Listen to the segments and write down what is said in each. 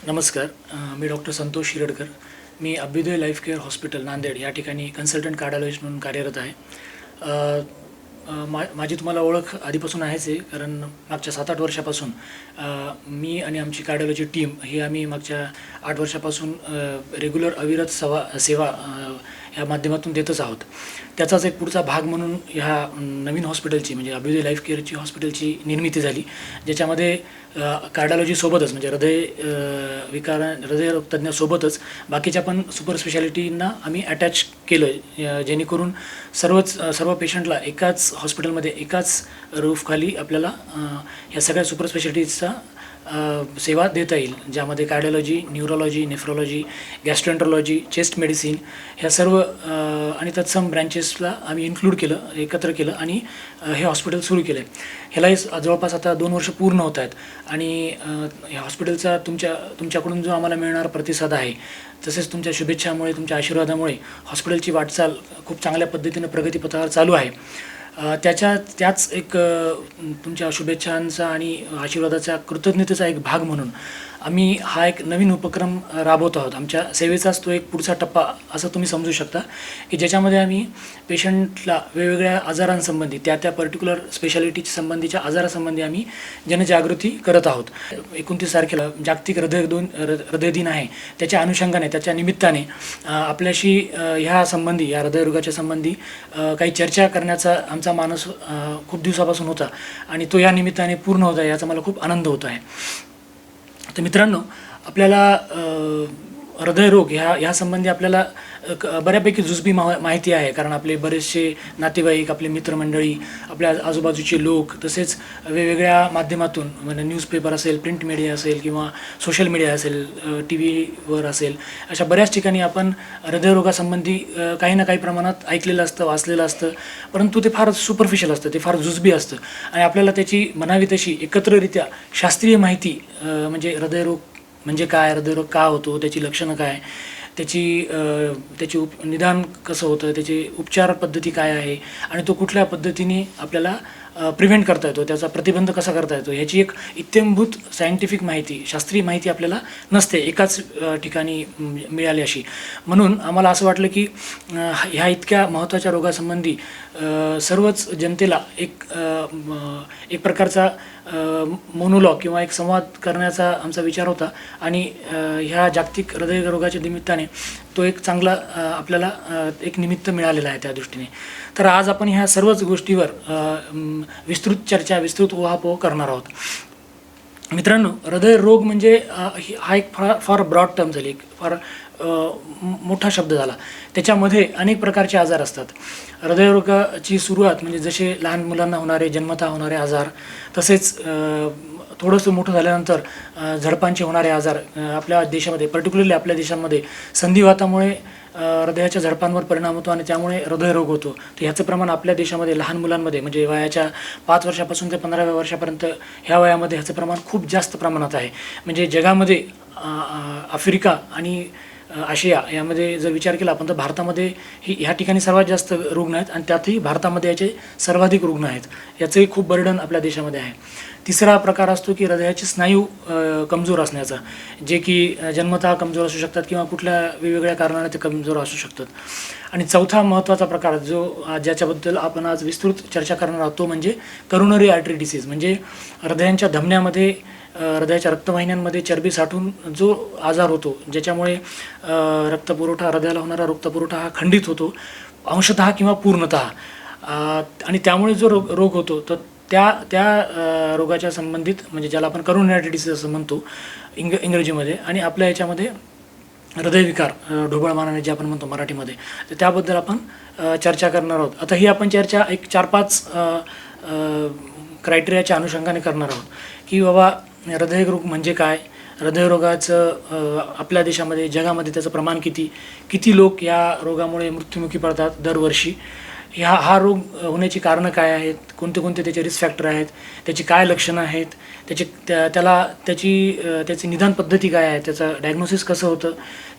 नमस्कार. मी डॉक्टर संतोष शिरडकर. मी Abhyudaya life care hospital Nanded या ठिकाणी कन्सल्टंट कार्डिओलॉजिस्ट म्हणून कार्यरत आहे. अ, अ, माझी तुम्हाला ओळख आधीपासून आहेच आहे, कारण मागच्या 7-8 वर्षापासून मी आणि आमची कार्डिओलॉजी टीम ही आम्ही मागच्या 8 वर्षापासून रेग्युलर अविरत सेवा ह्या माध्यमातून देतच आहोत. त्याचाच एक पुढचा भाग म्हणून ह्या नवीन हॉस्पिटलची म्हणजे अभ्युदय लाईफ केअरची हॉस्पिटलची निर्मिती झाली, ज्याच्यामध्ये कार्डिओलॉजीसोबतच म्हणजे हृदयरोगतज्ञासोबतच बाकीच्या पण सुपर स्पेशालिटींना आम्ही अटॅच केलं, जेणेकरून सर्व पेशंटला एकाच हॉस्पिटलमध्ये एकाच रूफखाली आपल्याला ह्या सगळ्या सुपर स्पेशालिटीजचा सेवा देता येईल, ज्यामध्ये cardiology, neurology, nephrology, gastroenterology, chest medicine ह्या सर्व आणि तत्सम ब्रँचेसला आम्ही इन्क्लूड केलं, एकत्र केलं आणि हे हॉस्पिटल सुरू केलं आहे. ह्यालाही जवळपास आता 2 वर्ष पूर्ण होत आहेत आणि ह्या हॉस्पिटलचा तुमच्याकडून जो आम्हाला मिळणारा प्रतिसाद आहे, तसेच तुमच्या शुभेच्छामुळे, तुमच्या आशीर्वादामुळे हॉस्पिटलची वाटचाल खूप चांगल्या पद्धतीनं प्रगतीपथावर चालू आहे. त्याच एक तुमच्या शुभेच्छांचा आणि आशीर्वादाचा कृतज्ञतेचा एक भाग म्हणून आम्ही हा एक नवीन उपक्रम राबवत आहोत. आमच्या सेवेचाच तो एक पुढचा टप्पा असं तुम्ही समजू शकता, की ज्याच्यामध्ये आम्ही पेशंटला वेगवेगळ्या आजारांसंबंधी त्या पर्टिक्युलर स्पेशालिटी संबंधीच्या आजारासंबंधी आम्ही जनजागृती करत आहोत. 29 तारखेला जागतिक हृदय दिन आहे. त्याच्या अनुषंगाने, त्याच्या निमित्ताने आपल्याशी ह्या संबंधी, या हृदयरोगाच्या संबंधी काही चर्चा करण्याचा आमचा मानस खूप दिवसापासून होता आणि तो या निमित्ताने पूर्ण होत आहे, याचा मला खूप आनंद होतो आहे. तर मित्रांनो, आपल्याला हृदयरोग ह्या संबंधी आपल्याला बऱ्यापैकी जुजबी माहिती आहे, कारण आपले बरेचसे नातेवाईक, आपले मित्रमंडळी, आपल्या आजूबाजूचे लोक, तसेच वेगवेगळ्या माध्यमातून म्हणजे न्यूजपेपर असेल, प्रिंट मीडिया असेल किंवा सोशल मीडिया असेल, TV वर असेल, अशा बऱ्याच ठिकाणी आपण हृदयरोगासंबंधी काही ना काही प्रमाणात ऐकलेलं असतं, वाचलेलं असतं, परंतु ते फार सुपरफिशियल असतं, ते फार जुजबी असतं आणि आपल्याला त्याची म्हणावी तशी एकत्ररित्या शास्त्रीय माहिती म्हणजे हृदयरोग म्हणजे काय, हृदयरोग का होतो, त्याची लक्षणं काय, त्याची निदान कसं होतं, त्याची उपचार पद्धती काय आहे आणि तो कुठल्या पद्धतीने आपल्याला प्रिव्हेंट करता येतो, त्याचा प्रतिबंध कसा करता येतो, ह्याची एक इत्थंभूत सायंटिफिक माहिती, शास्त्रीय माहिती आपल्याला नसते एकाच ठिकाणी मिळाली अशी. म्हणून आम्हाला असं वाटलं की ह्या इतक्या महत्त्वाच्या रोगासंबंधी सर्वच जनतेला एक प्रकारचा मोनोलॉग किंवा एक संवाद करण्याचा आमचा विचार होता आणि ह्या जागतिक हृदयरोगाच्या निमित्ताने तो एक चांगला आपल्याला एक निमित्त मिळालेला आहे त्या दृष्टीने. तर आज आपण ह्या सर्वच गोष्टीवर विस्तृत चर्चा, विस्तृत उहापोह करणार आहोत. मित्रांनो, हृदयरोग म्हणजे हा एक फार ब्रॉड टर्म झाली, एक फार मोठा शब्द झाला. त्याच्यामध्ये अनेक प्रकारचे आजार असतात. हृदयरोगाची सुरुवात म्हणजे जसे लहान मुलांना होणारे, जन्मतः होणारे आजार, तसेच थोडंसं मोठं झाल्यानंतर झडपांचे होणारे आजार आपल्या देशामध्ये, पर्टिक्युलरली आपल्या देशामध्ये संधिवातामुळे हृदयाच्या झडपांवर परिणाम होतो आणि त्यामुळे हृदयरोग होतो. तर ह्याचं प्रमाण आपल्या देशामध्ये लहान मुलांमध्ये म्हणजे वयाच्या 5 वर्षापासून ते 15व्या वर्षापर्यंत ह्या वयामध्ये ह्याचं प्रमाण खूप जास्त प्रमाणात आहे. म्हणजे जगामध्ये आफ्रिका आणि आशिया यामध्ये जर विचार केला आपण तर भारतामध्ये ह्या ठिकाणी सर्वात जास्त रुग्ण आहेत आणि त्यातही भारतामध्ये याचे सर्वाधिक रुग्ण आहेत. याचंही खूप बर्डन आपल्या देशामध्ये आहे. तिसरा प्रकार असतो की हृदयाचे स्नायू कमजोर असण्याचा, जे की जन्मतः कमजोर असू शकतात किंवा कुठल्या वेगवेगळ्या कारणाने ते कमजोर असू शकतात. आणि चौथा महत्त्वाचा प्रकार ज्याच्याबद्दल आपण आज विस्तृत चर्चा करणार आहोत तो म्हणजे करोनरी आर्टरी डिसीज, म्हणजे हृदयांच्या धमन्यामध्ये, हृदयाच्या रक्तवाहिन्यांमध्ये चरबी साठून जो आजार होतो, ज्याच्यामुळे हृदयाला होणारा रक्तपुरवठा हा खंडित होतो अंशतः किंवा पूर्णतः, आणि त्यामुळे जो रोग होतो तर त्या रोगाच्या संबंधित म्हणजे ज्याला आपण करोनरी आर्टरी डिसीज असं म्हणतो इंग्रजीमध्ये, आणि आपल्या याच्यामध्ये हृदयविकार ढोबळमानाने जे आपण म्हणतो मराठीमध्ये, तर त्याबद्दल आपण चर्चा करणार आहोत. आता ही आपण चर्चा एक 4-5 क्रायटेरियाच्या अनुषंगाने करणार आहोत की बाबा हृदयरोग म्हणजे काय, हृदयरोगाचं आपल्या देशामध्ये, जगामध्ये त्याचं प्रमाण किती लोक या रोगामुळे मृत्युमुखी पडतात दरवर्षी, हा रोग होण्याची कारणं काय आहेत, कोणते त्याचे रिस्क फॅक्टर आहेत, त्याची काय लक्षणं आहेत, त्याची निदान पद्धती काय आहे, त्याचं डायग्नोसिस कसं होतं,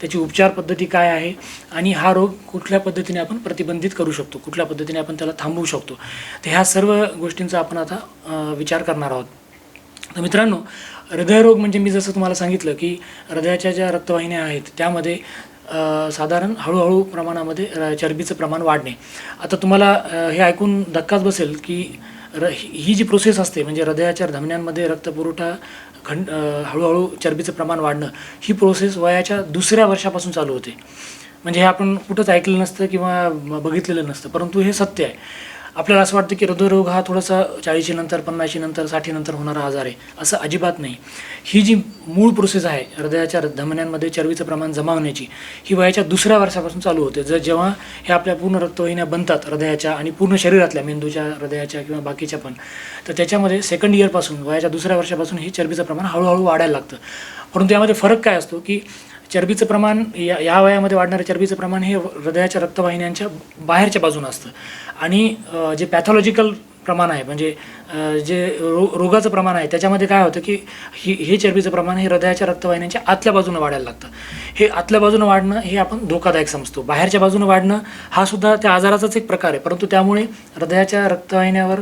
त्याची उपचार पद्धती काय आहे आणि हा रोग कुठल्या पद्धतीने आपण प्रतिबंधित करू शकतो, कुठल्या पद्धतीने आपण त्याला थांबवू शकतो. तर ह्या सर्व गोष्टींचा आपण आता विचार करणार आहोत. तर मित्रांनो, हृदयरोग म्हणजे मी जसं तुम्हाला सांगितलं की हृदयाच्या ज्या रक्तवाहिन्या आहेत त्यामध्ये साधारण हळूहळू प्रमाणामध्ये चरबीचं प्रमाण वाढणे. आता तुम्हाला हे ऐकून धक्काच बसेल की ही जी प्रोसेस असते म्हणजे हृदयाच्या धमन्यांमध्ये रक्तपुरवठा हळूहळू चरबीचं प्रमाण वाढणं, ही प्रोसेस वयाच्या 2ऱ्या वर्षापासून चालू होते. म्हणजे हे आपण कुठंच ऐकलेलं नसतं किंवा बघितलेलं नसतं, परंतु हे सत्य आहे. आपल्याला असं वाटतं की हृदयरोग हा थोडासा 40 नंतर, 50 नंतर, 60 नंतर होणारा आजार आहे, असं अजिबात नाही. ही जी मूळ प्रोसेस आहे हृदयाच्या धमन्यांमध्ये चरबीचं प्रमाण जमा होण्याची, ही वयाच्या 2ऱ्या वर्षापासून चालू होते. जेव्हा हे आपल्या पूर्ण रक्तवाहिन्या बनतात हृदयाच्या आणि पूर्ण शरीरातल्या, मेंदूच्या, हृदयाच्या किंवा बाकीच्या पण, तर त्याच्यामध्ये सेकंड इयरपासून, वयाच्या 2ऱ्या वर्षापासून हे चरबीचं प्रमाण हळूहळू वाढायला लागतं. परंतु यामध्ये फरक काय असतो की चरबीचं प्रमाण या वयामध्ये वाढणारं चरबीचं प्रमाण हे हृदयाच्या रक्तवाहिन्यांच्या बाहेरच्या बाजूनं असतं आणि जे पॅथॉलॉजिकल प्रमाण आहे म्हणजे जे रोगाचं प्रमाण आहे त्याच्यामध्ये काय होतं की हे चरबीचं प्रमाण हे हृदयाच्या रक्तवाहिन्यांच्या आतल्या बाजूनं वाढायला लागतं. हे आतल्या बाजूनं वाढणं हे आपण धोकादायक समजतो. बाहेरच्या बाजूनं वाढणं हा सुद्धा त्या आजाराचाच एक प्रकार आहे, परंतु त्यामुळे हृदयाच्या रक्तवाहिन्यावर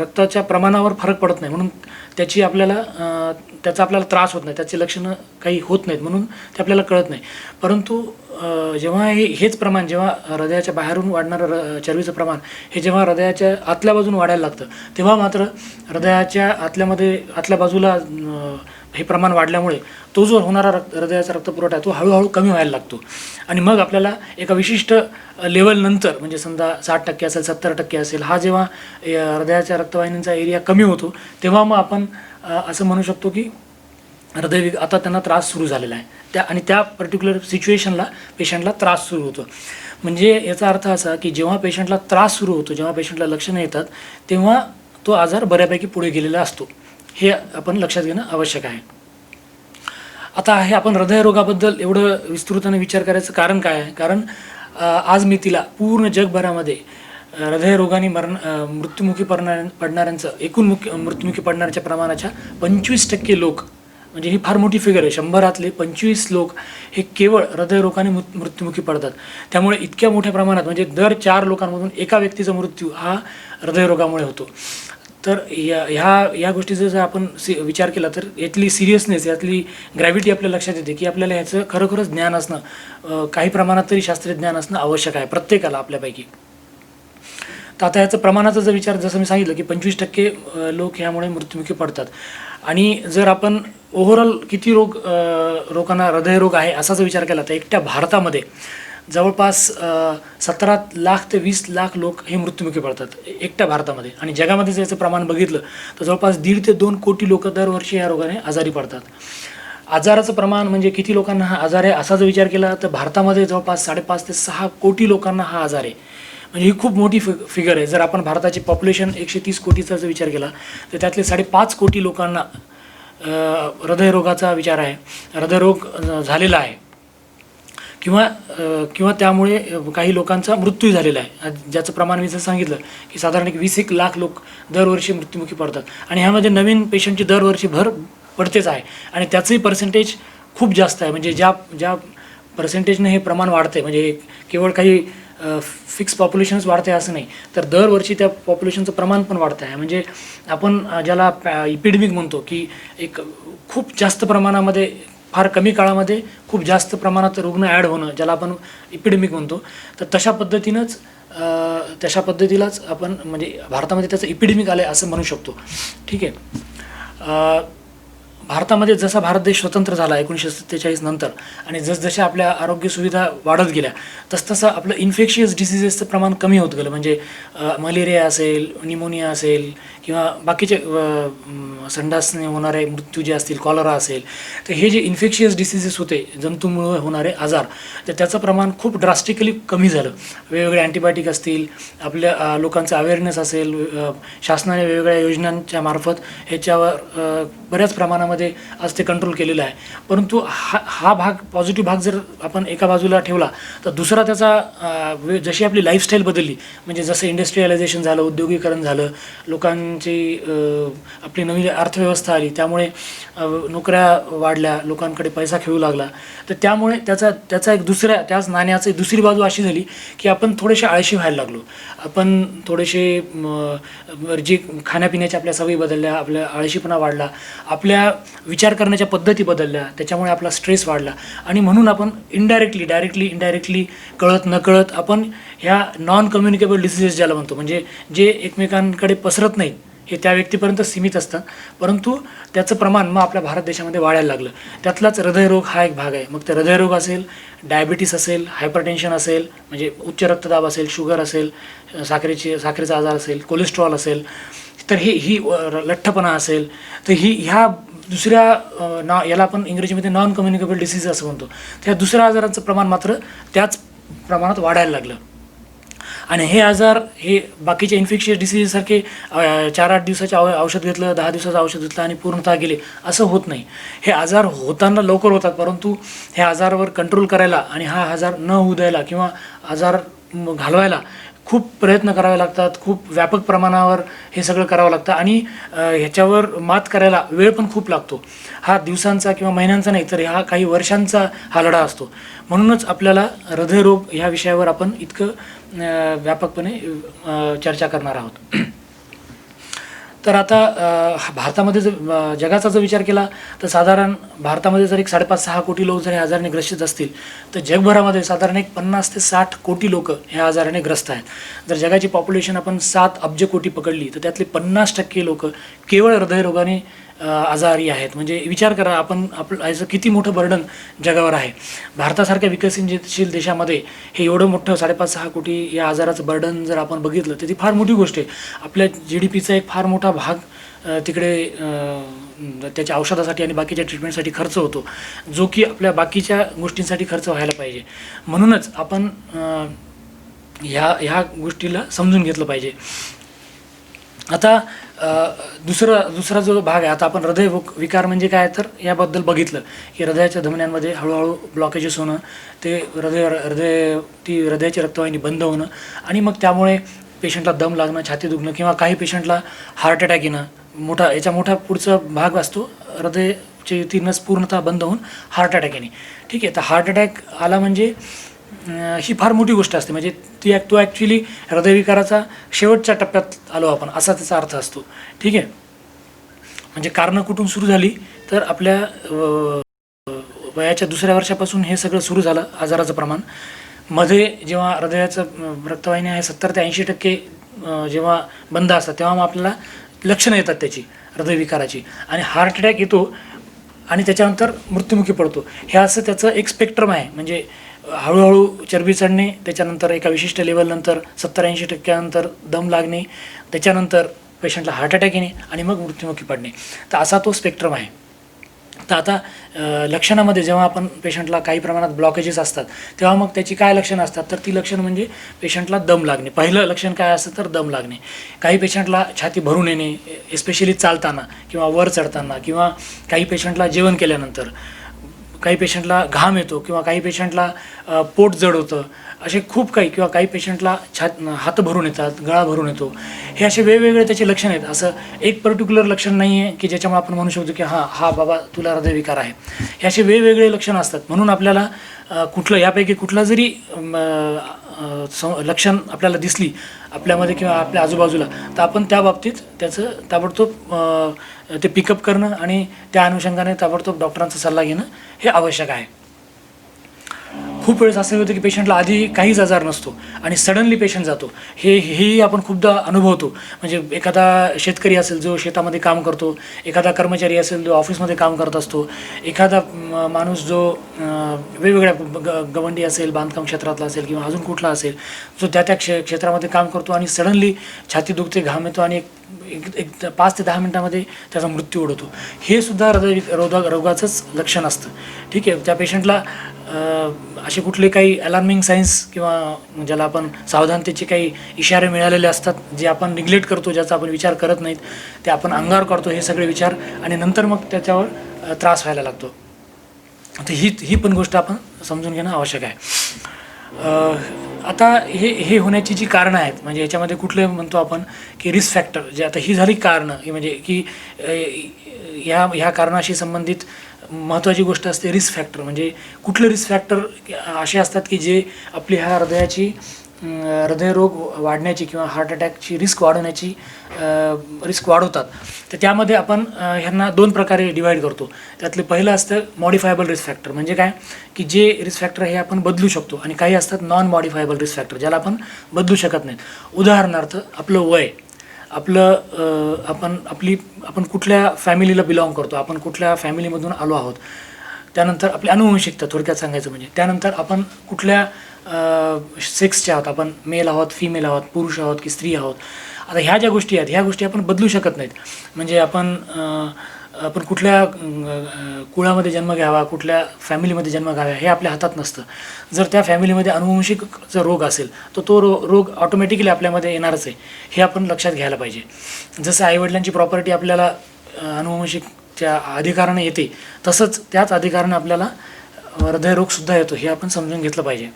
रक्ताच्या प्रमाणावर फरक पडत नाही, म्हणून त्याचा आपल्याला त्रास होत नाही, त्याची लक्षणं काही होत नाहीत, म्हणून ते आपल्याला कळत नाही. परंतु जेव्हा हेच प्रमाण, जेव्हा हृदयाच्या बाहेरून वाढणारं चरबीचं प्रमाण हे जेव्हा हृदयाच्या आतल्या बाजून वाढायला लागतं, तेव्हा मात्र हृदयाच्या आतल्या बाजूला हे प्रमाण वाढल्यामुळे तो जो होणारा हृदयाचा रक्तपुरवठा तो हळूहळू कमी व्हायला लागतो आणि मग आपल्याला एका विशिष्ट लेवलनंतर म्हणजे समजा 60% असेल, 70% असेल, हा जेव्हा हृदयाच्या रक्तवाहिन्यांचा एरिया कमी होतो तेव्हा मग आपण असं म्हणू शकतो की आता त्यांना त्रास सुरू झालेला आहे आणि त्या पर्टिक्युलर सिच्युएशनला पेशंटला त्रास सुरू होतो. म्हणजे याचा अर्थ असा की जेव्हा पेशंटला त्रास सुरू होतो, जेव्हा पेशंटला लक्षणं येतात, तेव्हा तो आजार बऱ्यापैकी पुढे गेलेला असतो. हे आपण लक्षात घेणं आवश्यक आहे. आता हे आपण हृदयरोगाबद्दल एवढं विस्तृताने विचार करायचं कारण काय आहे? कारण आज मी तिला पूर्ण जगभरामध्ये हृदयरोगाने मृत्युमुखी पडणाऱ्यांचं एकूण मृत्युमुखी पडणाऱ्यांच्या प्रमाणाच्या 25% लोक, म्हणजे ही फार मोठी फिगर आहे, 100रातले 25 लोक हे केवळ हृदयरोगाने मृत्युमुखी पडतात. त्यामुळे इतक्या मोठ्या प्रमाणात म्हणजे दर 4 लोकांमधून एका व्यक्तीचा मृत्यू हा हृदयरोगामुळे होतो. तर ह्या गोष्टीचा जर आपण विचार केला तर यातली सिरियसनेस, यातली ग्रॅव्हिटी आपल्या लक्षात येते की आपल्याला ह्याचं खरोखरच ज्ञान असणं, काही प्रमाणात तरी शास्त्रीय ज्ञान असणं आवश्यक आहे प्रत्येकाला आपल्यापैकी. तर आता याचं प्रमाणाचा जर विचार, जसं मी सांगितलं की 25% लोक ह्यामुळे मृत्युमुखी पडतात आणि जर आपण ओव्हरऑल किती लोकांना हृदयरोग आहे असा जर विचार केला तर एकट्या भारतामध्ये जवळपास 17 लाख ते 20 लाख लोक हे मृत्युमुखी पडतात एकट्या भारतामध्ये. आणि जगामध्ये जर याचं प्रमाण बघितलं तर जवळपास 1.5 ते 2 कोटी लोक दरवर्षी या रोगाने आजारी पडतात. आजाराचं प्रमाण म्हणजे किती लोकांना हा आजार आहे असा जर विचार केला तर भारतामध्ये जवळपास 5.5 ते 6 कोटी लोकांना हा आजार आहे. म्हणजे ही खूप मोठी फिगर आहे. जर आपण भारताची पॉप्युलेशन 130 कोटीचा जर विचार केला तर त्यातले 5.5 कोटी लोकांना हृदयरोगाचा विचार आहे, हृदयरोग झालेला आहे किंवा त्यामुळे काही लोकांचा मृत्यू झालेला आहे, ज्याचं प्रमाण मी जर सांगितलं की साधारण 20 लाख लोक दरवर्षी मृत्युमुखी पडतात. आणि ह्यामध्ये नवीन पेशंटची दरवर्षी भर पडतेच आहे आणि त्याचंही पर्सेंटेज खूप जास्त आहे. म्हणजे ज्या पर्सेंटेजने हे प्रमाण वाढते, म्हणजे केवळ काही फिक्स पॉप्युलेशनच वाढते असं नाही, तर दरवर्षी त्या पॉप्युलेशनचं प्रमाण पण वाढतं आहे. म्हणजे आपण ज्याला इपिडेमिक म्हणतो की एक खूप जास्त प्रमाणामध्ये, फार कमी काळामध्ये खूप जास्त प्रमाणात रुग्ण ॲड होणं, ज्याला आपण इपिडेमिक म्हणतो, तर तशा पद्धतीलाच आपण म्हणजे भारतामध्ये त्याचं इपिडेमिक आलं आहे असं म्हणू शकतो. ठीक आहे. भारतामध्ये जसा भारत देश स्वतंत्र झाला 1947 नंतर आणि जसजशा आपल्या आरोग्य सुविधा वाढत गेल्या तसतसं आपलं इन्फेक्शियस डिसिजेसचं प्रमाण कमी होत गेलं. म्हणजे मलेरिया असेल, निमोनिया असेल किंवा बाकीचे संडासने होणारे मृत्यू जे असतील, कॉलरा असेल, तर हे जे इन्फेक्शियस डिसिजेस होते, जंतूमुळे होणारे आजार, तर त्याचं प्रमाण खूप ड्रास्टिकली कमी झालं. वेगवेगळे अँटीबायोटिक असतील, आपल्या लोकांचा अवेअरनेस असेल, शासनाने वेगवेगळ्या योजनांच्या मार्फत ह्याच्यावर बऱ्याच प्रमाणामध्ये हॉस्पिटलमध्ये आज ते कंट्रोल केलेलं आहे. परंतु हा भाग पॉझिटिव्ह भाग जर आपण एका बाजूला ठेवला तर दुसरा त्याचा जशी आपली लाईफस्टाईल बदलली, म्हणजे जसं इंडस्ट्रियलायझेशन झालं, उद्योगीकरण झालं, लोकांची आपली नवीन अर्थव्यवस्था आली, त्यामुळे नोकऱ्या वाढल्या, लोकांकडे पैसा खेळू लागला, तर त्यामुळे त्याचा एक त्याच नाण्याची दुसरी बाजू अशी झाली की आपण थोडेसे आळशी व्हायला लागलो. आपण थोडेसे जे खाण्यापिण्याच्या आपल्या सवयी बदलल्या, आपल्या आळशीपणा वाढला, आपल्या विचार करण्याच्या पद्धती बदलल्या, त्याच्यामुळे आपला स्ट्रेस वाढला आणि म्हणून आपण इनडायरेक्टली कळत नकळत आपण ह्या नॉन कम्युनिकेबल डिसीजेस ज्याला म्हणतो, म्हणजे जे एकमेकांकडे पसरत नाहीत, हे त्या व्यक्तीपर्यंत सीमित असतं, परंतु त्याचं प्रमाण मग आपल्या भारत देशामध्ये वाढायला लागलं. त्यातलाच हृदयरोग हा एक भाग आहे. मग ते हृदयरोग असेल, डायबिटीस असेल, हायपरटेन्शन असेल, म्हणजे उच्च रक्तदाब असेल, शुगर असेल, साखरेचा आजार असेल, कोलेस्ट्रॉल असेल, तर ही लठ्ठपणा असेल, तर ह्या दुसऱ्या याला आपण इंग्रजीमध्ये नॉन कम्युनिकेबल डिसीज असं म्हणतो. त्या दुसऱ्या आजारांचं प्रमाण मात्र त्याच प्रमाणात वाढायला लागलं. आणि हे आजार हे बाकीचे इन्फेक्शियस डिसीजसारखे 4-8 दिवसाचे औषध घेतलं, 10 दिवसाचं औषध घेतलं आणि पूर्णतः गेले असं होत नाही. हे आजार होताना लवकर होतात, परंतु ह्या आजारावर कंट्रोल करायला आणि हा आजार न होऊ द्यायला किंवा आजार घालवायला खूप प्रयत्न करावे लागतात, खूप व्यापक प्रमाणावर हे सगळं करावं लागतं आणि ह्याच्यावर मात करायला वेळ पण खूप लागतो. हा दिवसांचा किंवा महिन्यांचा नाही, तर हा काही वर्षांचा हा लढा असतो. म्हणूनच आपल्याला हृदयरोग ह्या विषयावर आपण इतकं व्यापकपणे चर्चा करणार आहोत. तर आता भारतामध्ये जर जगाचा जर विचार केला तर साधारण भारतामध्ये जर एक 5.5-6 कोटी लोक जर ह्या आजाराने ग्रसित असतील, तर जगभरामध्ये साधारण एक 50 ते 60 कोटी लोक ह्या आजाराने ग्रस्त आहेत. जर जगाची पॉप्युलेशन आपण 7 अब्ज कोटी पकडली, तर त्यातले 50% लोक केवळ हृदयरोगाने आजारी आहेत. म्हणजे विचार करा, याचं किती मोठं बर्डन जगावर आहे. भारतासारख्या विकसनशील देशामध्ये हे एवढं मोठं 5.5-6 कोटी या आजाराचं बर्डन जर आपण बघितलं तर ती फार मोठी गोष्ट आहे. आपल्या GDPचा एक फार मोठा भाग तिकडे त्याच्या औषधासाठी आणि बाकीच्या ट्रीटमेंटसाठी खर्च होतो, जो की आपल्या बाकीच्या गोष्टींसाठी खर्च व्हायला पाहिजे. म्हणूनच आपण ह्या गोष्टीला समजून घेतलं पाहिजे. आता दुसरा जो भाग आहे, आता आपण हृदय विकार म्हणजे काय तर याबद्दल बघितलं की हृदयाच्या धमन्यांमध्ये हळूहळू ब्लॉकेजेस होणं, ते हृदयाची रक्तवाहिनी बंद होणं आणि मग त्यामुळे पेशंटला दम लागणं, छाती दुखणं किंवा काही पेशंटला हार्ट अटॅक येणं. मोठा पुढचा भाग असतो हृदयाची ती नस पूर्णतः बंद होऊन हार्ट अटॅक येणे. ठीक आहे, तर हार्ट अटॅक आला म्हणजे ही फार मोठी गोष्ट असते. म्हणजे तो ॲक्च्युली हृदयविकाराचा शेवटच्या टप्प्यात आलो आपण, असा त्याचा अर्थ असतो. ठीक आहे, म्हणजे कारणं कुठून सुरू झाली तर आपल्या वयाच्या 2ऱ्या वर्षापासून हे सगळं सुरू झालं आजाराचं प्रमाण. मध्ये जेव्हा हृदयाचं रक्तवाहिनी आहे 70 ते 80% जेव्हा बंद असतात, तेव्हा मग आपल्याला लक्षणं येतात त्याची हृदयविकाराची आणि हार्ट अटॅक येतो आणि त्याच्यानंतर मृत्युमुखी पडतो. हे असं त्याचं एक स्पेक्ट्रम आहे. म्हणजे हळूहळू चरबी चढणे, त्याच्यानंतर एका विशिष्ट लेवलनंतर 70-80% दम लागणे, त्याच्यानंतर पेशंटला हार्ट अटॅक येणे आणि मग मृत्युमुखी पडणे. तर असा तो स्पेक्ट्रम आहे. तर आता लक्षणामध्ये जेव्हा आपण पेशंटला काही प्रमाणात ब्लॉकेजेस असतात, तेव्हा मग त्याची काय लक्षणं असतात तर ती लक्षणं म्हणजे पेशंटला दम लागणे. पहिलं लक्षण काय असतं तर दम लागणे. काही पेशंटला छाती भरून येणे, एस्पेशली चालताना किंवा वर चढताना, किंवा काही पेशंटला जेवण केल्यानंतर, काही पेशंटला घाम येतो किंवा काही पेशंटला पोट जड होतं, असे खूप काही, किंवा काही पेशंटला हात भरून येतात, गळा भरून येतो. हे असे वेगवेगळे त्याचे लक्षण आहेत. असं एक पर्टिक्युलर लक्षण नाही आहे की ज्याच्यामुळे आपण म्हणू शकतो की हा बाबा तुला हृदयविकार आहे. हे असे वेगवेगळे लक्षणं असतात. म्हणून आपल्याला यापैकी कुठला जरी लक्षण आपल्याला दिसली आपल्यामध्ये किंवा आपल्या आजूबाजूला, तर आपण त्या बाबतीत त्याचं ताबडतोब ते पिकअप करणं आणि त्या अनुषंगाने ताबडतोब डॉक्टरांचा सल्ला घेणं हे आवश्यक आहे. खूप वेळेस असं होतं की पेशंटला आधी काहीच आजार नसतो आणि सडनली पेशंट जातो. हेही आपण खूपदा अनुभवतो. म्हणजे एखादा शेतकरी असेल जो शेतामध्ये काम करतो, एखादा कर्मचारी असेल जो ऑफिसमध्ये काम करत असतो, एखादा माणूस जो वेगवेगळ्या गवंडी असेल, बांधकाम क्षेत्रातला असेल किंवा अजून कुठला असेल, जो त्या क्षेत्रामध्ये काम करतो आणि सडनली छाती दुखते, घाम येतो आणि एक 5 ते 10 मिनटामध्ये त्याचा मृत्यू ओढवतो. हे सुद्धा रोगाचंच लक्षण असतं. ठीक आहे, त्या पेशंटला असे कुठले काही अलार्मिंग सायन्स किंवा ज्याला आपण सावधानतेचे काही इशारे मिळालेले असतात, जे आपण निग्लेक्ट करतो, ज्याचा आपण विचार करत नाहीत, ते आपण अंगावर काढतो हे सगळे विचार, आणि नंतर मग त्याच्यावर त्रास व्हायला लागतो. तर ही पण गोष्ट आपण समजून घेणं आवश्यक आहे. आता हे होण्याची जी कारणं आहेत, म्हणजे याच्यामध्ये कुठले म्हणतो आपण की रिस्क फॅक्टर, जे आता ही झाली कारणं, की म्हणजे की ह्या कारणाशी संबंधित महत्त्वाची गोष्ट असते रिस्क फॅक्टर. म्हणजे कुठले रिस्क फॅक्टर असे असतात की जे आपली ह्या हृदयरोग वाढण्याची किंवा हार्ट अटॅकची रिस्क वाढवण्याची रिस्क वाढवतात. तर त्यामध्ये आपण ह्यांना 2 प्रकारे डिवाईड करतो. त्यातलं पहिलं असतं मॉडिफायबल रिस्क फॅक्टर. म्हणजे काय की जे रिस्क फॅक्टर हे आपण बदलू शकतो, आणि काही असतात नॉन मॉडिफायबल रिस्क फॅक्टर, ज्याला आपण बदलू शकत नाहीत. उदाहरणार्थ आपलं वय, आपण कुठल्या फॅमिलीला बिलॉंग करतो, आपण कुठल्या फॅमिलीमधून आलो आहोत, त्यानंतर आपली अनुवंशिकता थोडक्यात सांगायचं म्हणजे, त्यानंतर आपण कुठल्या सेक्सचे आहोत, आपण मेल आहोत, फिमेल आहोत, पुरुष आहोत की स्त्री आहोत. आता ह्या ज्या गोष्टी आहेत, ह्या गोष्टी आपण बदलू शकत नाहीत. म्हणजे आपण कुठल्या कुळामध्ये जन्म घ्यावा, कुठल्या फॅमिलीमध्ये जन्म घ्यावा, हे आपल्या हातात नसतं. जर त्या फॅमिलीमध्ये अनुवंशिक जर रोग असेल तर तो रोग ऑटोमॅटिकली आपल्यामध्ये येणारच आहे, हे आपण लक्षात घ्यायला पाहिजे. जसं आईवडिलांची प्रॉपर्टी आपल्याला अनुवंशिकच्या अधिकाराने येते, तसंच त्याच अधिकाराने आपल्याला हृदयरोगसुद्धा येतो, हे आपण समजून घेतलं पाहिजे.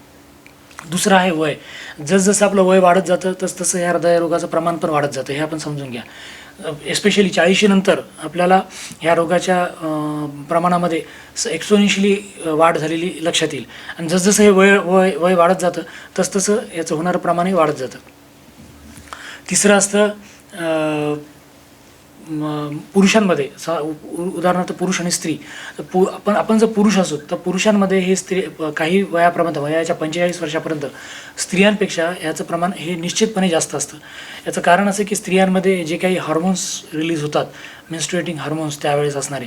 दुसरं आहे वय. जसजसं आपलं वय वाढत जातं तसं ह्या हृदयरोगाचं प्रमाण पण वाढत जातं, हे आपण समजून घ्या. एस्पेशली 40 नंतर आपल्याला ह्या रोगाच्या प्रमाणामध्ये एक्सपोनेन्शियली वाढ झालेली लक्षात येईल. आणि जसजसं हे वय वाढत जातं तसतसं याचं होणारं प्रमाणही वाढत जातं. तिसरं असतं पुरुषांमध्ये. उदाहरणार्थ पुरुष आणि स्त्री. आपण जर पुरुष असू तर पुरुषांमध्ये हे काही वयाच्या 45 वर्षापर्यंत स्त्रियांपेक्षा याचं प्रमाण हे निश्चितपणे जास्त असतं. याचं कारण असं की स्त्रियांमध्ये जे काही हार्मोन्स रिलीज होतात, मेन्स्ट्रुएटिंग हार्मोन्स त्यावेळेस असणारे,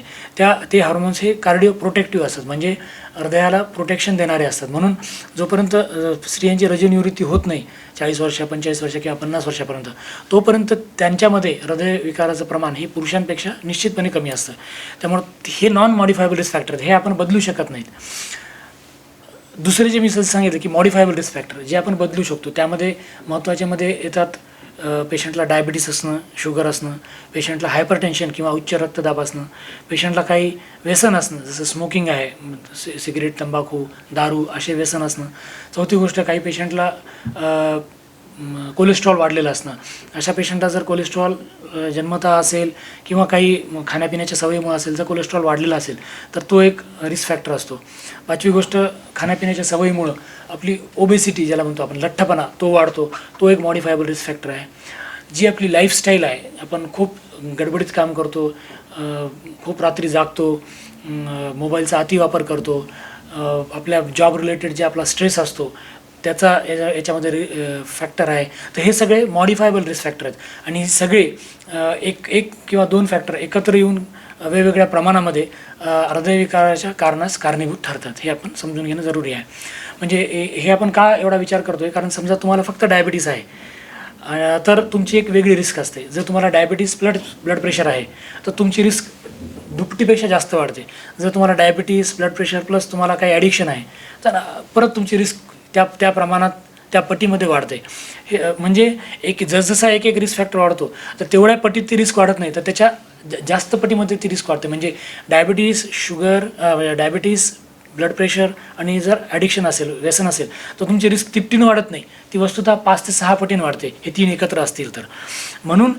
ते हार्मोन्स हे कार्डिओ प्रोटेक्टिव्ह असतात, म्हणजे हृदयाला प्रोटेक्शन देणारे असतात. म्हणून जोपर्यंत स्त्रियांची रजोनिवृत्ती होत नाही 40 वर्ष, 45 वर्ष किंवा 50 वर्षापर्यंत, तोपर्यंत त्यांच्यामध्ये हृदयविकाराचं प्रमाण हे पुरुषांपेक्षा निश्चितपणे कमी असतं. त्यामुळे हे नॉन मॉडिफायबल रिस्क फॅक्टर, हे आपण बदलू शकत नाहीत. दुसरे जे मी सांगितलं की मॉडिफायबल रिस्क फॅक्टर, जे आपण बदलू शकतो, त्यामध्ये महत्त्वाच्यामध्ये येतात पेशंटला डायबिटीस असणं, शुगर असणं, पेशंटला हायपरटेन्शन किंवा उच्च रक्तदाब असणं, पेशंटला काही व्यसन असणं, जसं स्मोकिंग आहे, सिगरेट, तंबाखू, दारू असे व्यसन असणं. चौथी गोष्ट, काही पेशंटला कोलेस्ट्रॉल वाढलेलं असणं. अशा पेशंटला जर कोलेस्ट्रॉल जन्मतः असेल किंवा काही खाण्यापिण्याच्या सवयीमुळे असेल, जर कोलेस्ट्रॉल वाढलेला असेल तर तो एक रिस्क फॅक्टर असतो. पाचवी गोष्ट, खाण्यापिण्याच्या सवयीमुळं आपली ओबेसिटी, ज्याला म्हणतो आपण लठ्ठपणा, तो वाढतो, तो एक मॉडिफायबल रिस्क फॅक्टर आहे. जी आपली लाईफस्टाईल आहे, आपण खूप गडबडीत काम करतो, खूप रात्री जागतो, मोबाईलचा अतिवापर करतो, आपल्या जॉब रिलेटेड जे आपला स्ट्रेस असतो त्याचा याच्यामध्ये फॅक्टर आहे. तर हे सगळे मॉडिफायबल रिस्क फॅक्टर आहेत. आणि हे सगळे एक किंवा 2 फॅक्टर एकत्र येऊन वेगवेगळ्या प्रमाणामध्ये हृदयविकाराच्या कारणास कारणीभूत ठरतात, हे आपण समजून घेणं जरुरी आहे. म्हणजे हे आपण का एवढा विचार करतो आहे, कारण समजा तुम्हाला फक्त डायबिटीस आहे तर तुमची एक वेगळी रिस्क असते. जर तुम्हाला डायबिटीस ब्लड प्रेशर आहे तर तुमची रिस्क दुपटीपेक्षा जास्त वाढते. जर तुम्हाला डायबिटीस, ब्लड प्रेशर प्लस तुम्हाला काही ॲडिक्शन आहे तर परत तुमची रिस्क त्या प्रमाणात, त्या पटीमध्ये वाढते. हे म्हणजे जसजसा एक रिस्क फॅक्टर वाढतो तर तेवढ्या पटीत ती रिस्क वाढत नाही, तर त्याच्या जास्त पटीमध्ये ती रिस्क वाढते. म्हणजे डायबिटीस, डायबिटीस, ब्लड प्रेशर आणि जर ॲडिक्शन असेल, व्यसन असेल, तर तुमची रिस्क तिपटीनं वाढत नाही, ती वस्तुतः 5 ते 6 पटीने वाढते, हे 3 एकत्र असतील तर. म्हणून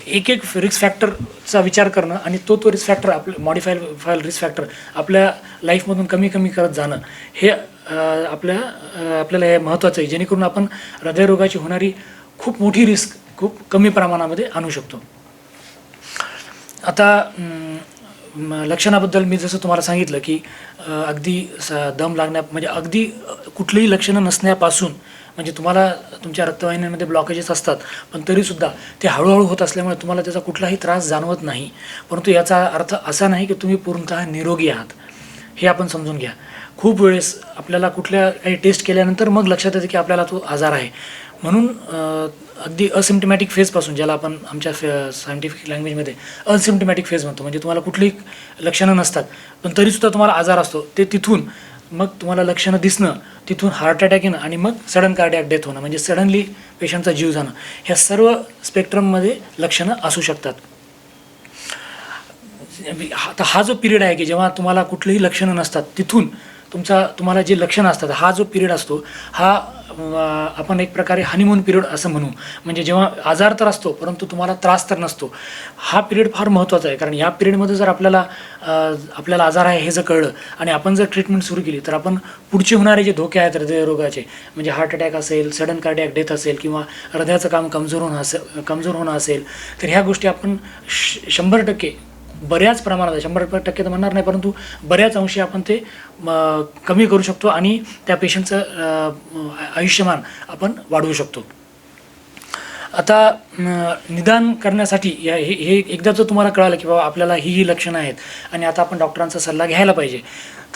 एक रिस्क फॅक्टरचा विचार करणं आणि तो रिस्क फॅक्टर आपलं मॉडिफायल रिस्क फॅक्टर आपल्या लाईफमधून कमी करत जाणं, हे आपल्याला हे महत्त्वाचं आहे, जेणेकरून आपण हृदयरोगाची होणारी खूप मोठी रिस्क खूप कमी प्रमाणामध्ये आणू शकतो. आता लक्षणाबद्दल मी जसं तुम्हाला सांगितलं की अगदी दम लागण्या, म्हणजे अगदी कुठलीही लक्षणं नसण्यापासून, म्हणजे तुम्हाला तुमच्या रक्तवाहिन्यांमध्ये ब्लॉकेजेस असतात पण तरीसुद्धा ते हळूहळू होत असल्यामुळे तुम्हाला त्याचा कुठलाही त्रास जाणवत नाही, परंतु याचा अर्थ असा नाही की तुम्ही पूर्णतः निरोगी आहात, हे आपण समजून घ्या. खूप वेळेस आपल्याला कुठल्या काही टेस्ट केल्यानंतर मग लक्षात येतं की आपल्याला तो आजार आहे. म्हणून अगदी असिम्प्टमॅटिक फेजपासून, ज्याला आपण आमच्या सायंटिफिक लँग्वेजमध्ये असिम्प्टमॅटिक फेज म्हणतो, म्हणजे तुम्हाला कुठलीही लक्षणं नसतात पण तरीसुद्धा तुम्हाला आजार असतो, ते तिथून मग तुम्हाला लक्षणं दिसणं, तिथून हार्ट अटॅक येणं आणि मग सडन कार्डिॲक डेथ होणं, म्हणजे सडनली पेशंटचा जीव जाणं, ह्या सर्व स्पेक्ट्रममध्ये लक्षणं असू शकतात. आता हा जो पिरियड आहे की जेव्हा तुम्हाला कुठलीही लक्षणं नसतात तिथून तुम्हाला जे लक्षणं असतात, हा जो पिरियड असतो हा आपण एक प्रकारे हनीमून पिरियड असं म्हणू. म्हणजे जेव्हा आजार तर असतो परंतु तुम्हाला त्रास तर नसतो. हा पिरियड फार महत्त्वाचा आहे, कारण या पिरियडमध्ये जर आपल्याला आजार आहे हे जर कळलं आणि आपण जर ट्रीटमेंट सुरू केली तर आपण पुढचे होणारे जे धोके आहेत हृदयरोगाचे, म्हणजे हार्ट अटॅक असेल, सडन कार्डिॲक डेथ असेल किंवा हृदयाचं काम कमजोर होणं असेल, तर ह्या गोष्टी आपण 100% बऱ्याच प्रमाणात, 100% तर म्हणणार नाही परंतु बऱ्याच अंशी आपण ते कमी करू शकतो आणि त्या पेशंटचं आयुष्यमान आपण वाढवू शकतो. आता निदान करण्यासाठी हे एकदा जर तुम्हाला कळालं की बाबा आपल्याला ही लक्षणं आहेत आणि आता आपण डॉक्टरांचा सल्ला घ्यायला पाहिजे,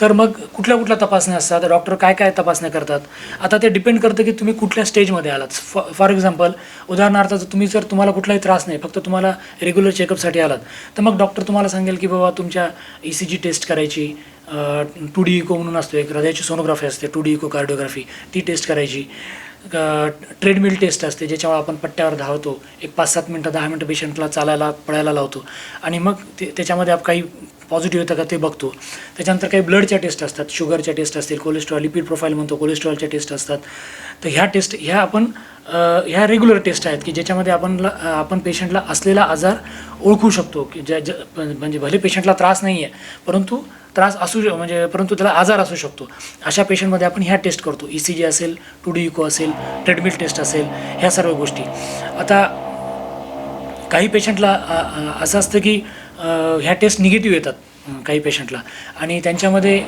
तर मग कुठल्या तपासण्या असतात, डॉक्टर काय तपासण्या करतात, आता ते डिपेंड करतं की तुम्ही कुठल्या स्टेजमध्ये आलात. फॉर एक्झाम्पल, उदाहरणार्थ जर तुम्हाला कुठलाही त्रास नाही, फक्त तुम्हाला रेग्युलर चेकअपसाठी आलात, तर मग डॉक्टर तुम्हाला सांगेल की बाबा तुमच्या ECG टेस्ट करायची, 2D इको म्हणून असतो, एक हृदयाची सोनोग्राफी असते, 2D इको कार्डिओग्राफी, ती टेस्ट करायची. ट्रेडमिल टेस्ट असते ज्याच्यामुळे आपण पट्ट्यावर धावतो, एक 5-7 मिनटं 10 मिनटं पेशंटला चालायला पळायला लावतो आणि मग त्याच्यामध्ये काही पॉझिटिव्ह येतं का ते बघतो. त्याच्यानंतर काही ब्लडच्या टेस्ट असतात, शुगरच्या टेस्ट असतील, कोलेस्ट्रॉल, लिपिड प्रोफाईल म्हणतो, कोलेस्ट्रॉलच्या टेस्ट असतात. तर ह्या टेस्ट ह्या रेग्युलर टेस्ट आहेत की ज्याच्यामध्ये आपण पेशंटला असलेला आजार ओळखू शकतो की म्हणजे भले पेशंटला त्रास नाही आहे परंतु परंतु त्याला आजार असू शकतो. अशा पेशंटमध्ये आपण ह्या टेस्ट करतो. ECG असेल, 2D इको असेल, ट्रेडमिल टेस्ट असेल, ह्या सर्व गोष्टी. आता काही पेशंटला असं असतं की ह्या टेस्ट निगेटिव्ह येतात काही पेशंटला आणि त्यांच्यामध्ये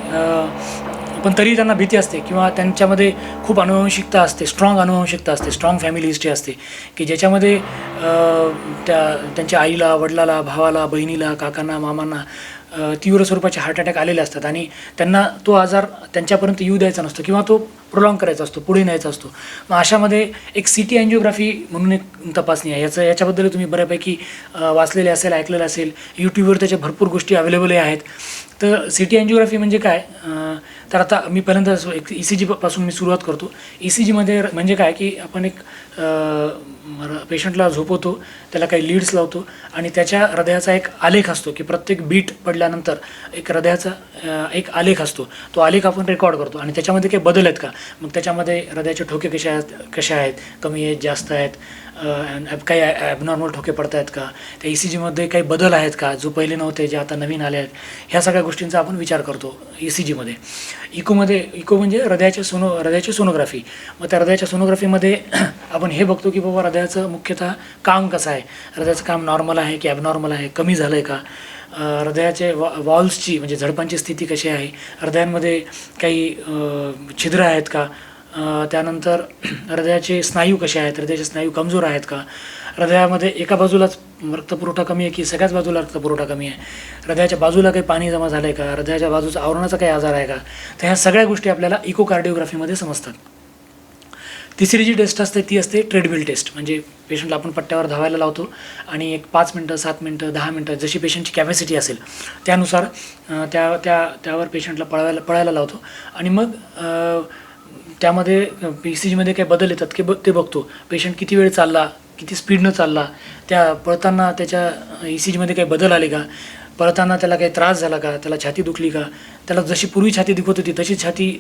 पण तरी त्यांना भीती असते किंवा त्यांच्यामध्ये खूप अनुवंशिकता असते, स्ट्रॉंग अनुवंशिकता असते, स्ट्रॉंग फॅमिली हिस्ट्री असते की ज्याच्यामध्ये त्यांच्या आईला, वडिलाला, भावाला, बहिणीला, काकांना, मामांना तीव्र स्वरूपाचे हार्ट अटॅक आलेले असतात आणि त्यांना तो आजार त्यांच्यापर्यंत येऊ द्यायचा नसतो किंवा तो प्रोलॉंग करायचा असतो, पुढे न्यायचा असतो. मग अशामध्ये एक CT अँजिओग्राफी म्हणून एक तपासणी आहे. याच्याबद्दल तुम्ही बऱ्यापैकी वाचलेले असेल, ऐकलेलं असेल, यूट्यूबवर त्याच्या भरपूर गोष्टी अवेलेबल आहेत. तर CT अँजिओग्राफी म्हणजे काय, तर आता मी पहिल्यांदा एक ECG पासून मी सुरुवात करतो. ECGमध्ये म्हणजे काय की आपण एक पेशंटला झोपवतो, त्याला काही लीड्स लावतो आणि त्याच्या हृदयाचा एक आलेख असतो की प्रत्येक बीट पडल्यानंतर एक हृदयाचा एक आलेख असतो. तो आलेख आपण रेकॉर्ड करतो आणि त्याच्यामध्ये काही बदल आहेत का, मग त्याच्यामध्ये हृदयाचे ठोके कशा आहेत, कमी आहेत, जास्त आहेत, काही ॲबनॉर्मल ठोके पडत आहेत का, त्या ECGमध्ये काही बदल आहेत का, जो पहिले नव्हते जे आता नवीन आले आहेत, ह्या सगळ्या गोष्टींचा आपण विचार करतो ECGमध्ये. इको म्हणजे हृदयाची सोनोग्राफी. मग त्या हृदयाच्या सोनोग्राफीमध्ये आपण हे बघतो की बाबा हृदयाचं मुख्यतः काम कसं आहे, हृदयाचं काम नॉर्मल आहे की ॲबनॉर्मल आहे, कमी झालं आहे का, हृदयाचे वॉल्व्सची म्हणजे झडपांची स्थिती कशी आहे, हृदयांमध्ये काही छिद्र आहेत का, त्यानंतर हृदयाचे स्नायू कसे आहेत, हृदयाचे स्नायू कमजोर आहेत का, हृदयामध्ये एका बाजूलाच रक्तपुरवठा कमी आहे की सगळ्याच बाजूला रक्तपुरवठा कमी आहे, हृदयाच्या बाजूला काही पाणी जमा झालं आहे का, हृदयाच्या बाजूचा आवरणाचा काही आजार आहे का. तर ह्या सगळ्या गोष्टी आपल्याला इकोकार्डिओग्राफीमध्ये समजतात. तिसरी जी टेस्ट असते ती असते ट्रेडमिल टेस्ट. म्हणजे पेशंटला आपण पट्ट्यावर धावायला लावतो आणि एक 5 मिनटं, 7 मिनटं, 10 मिनटं जशी पेशंटची कॅपॅसिटी असेल त्यानुसार त्यावर पेशंटला पळायला लावतो आणि मग त्यामध्ये ECGमध्ये काही बदल येतात की ते बघतो. पेशंट किती वेळ चालला, किती स्पीडनं चालला, त्या पळताना त्याच्या ECGमध्ये काही बदल आले का, पळताना त्याला काही त्रास झाला का, त्याला छाती दुखली का, त्याला जशी पूर्वी छाती दुखत होती तशी छाती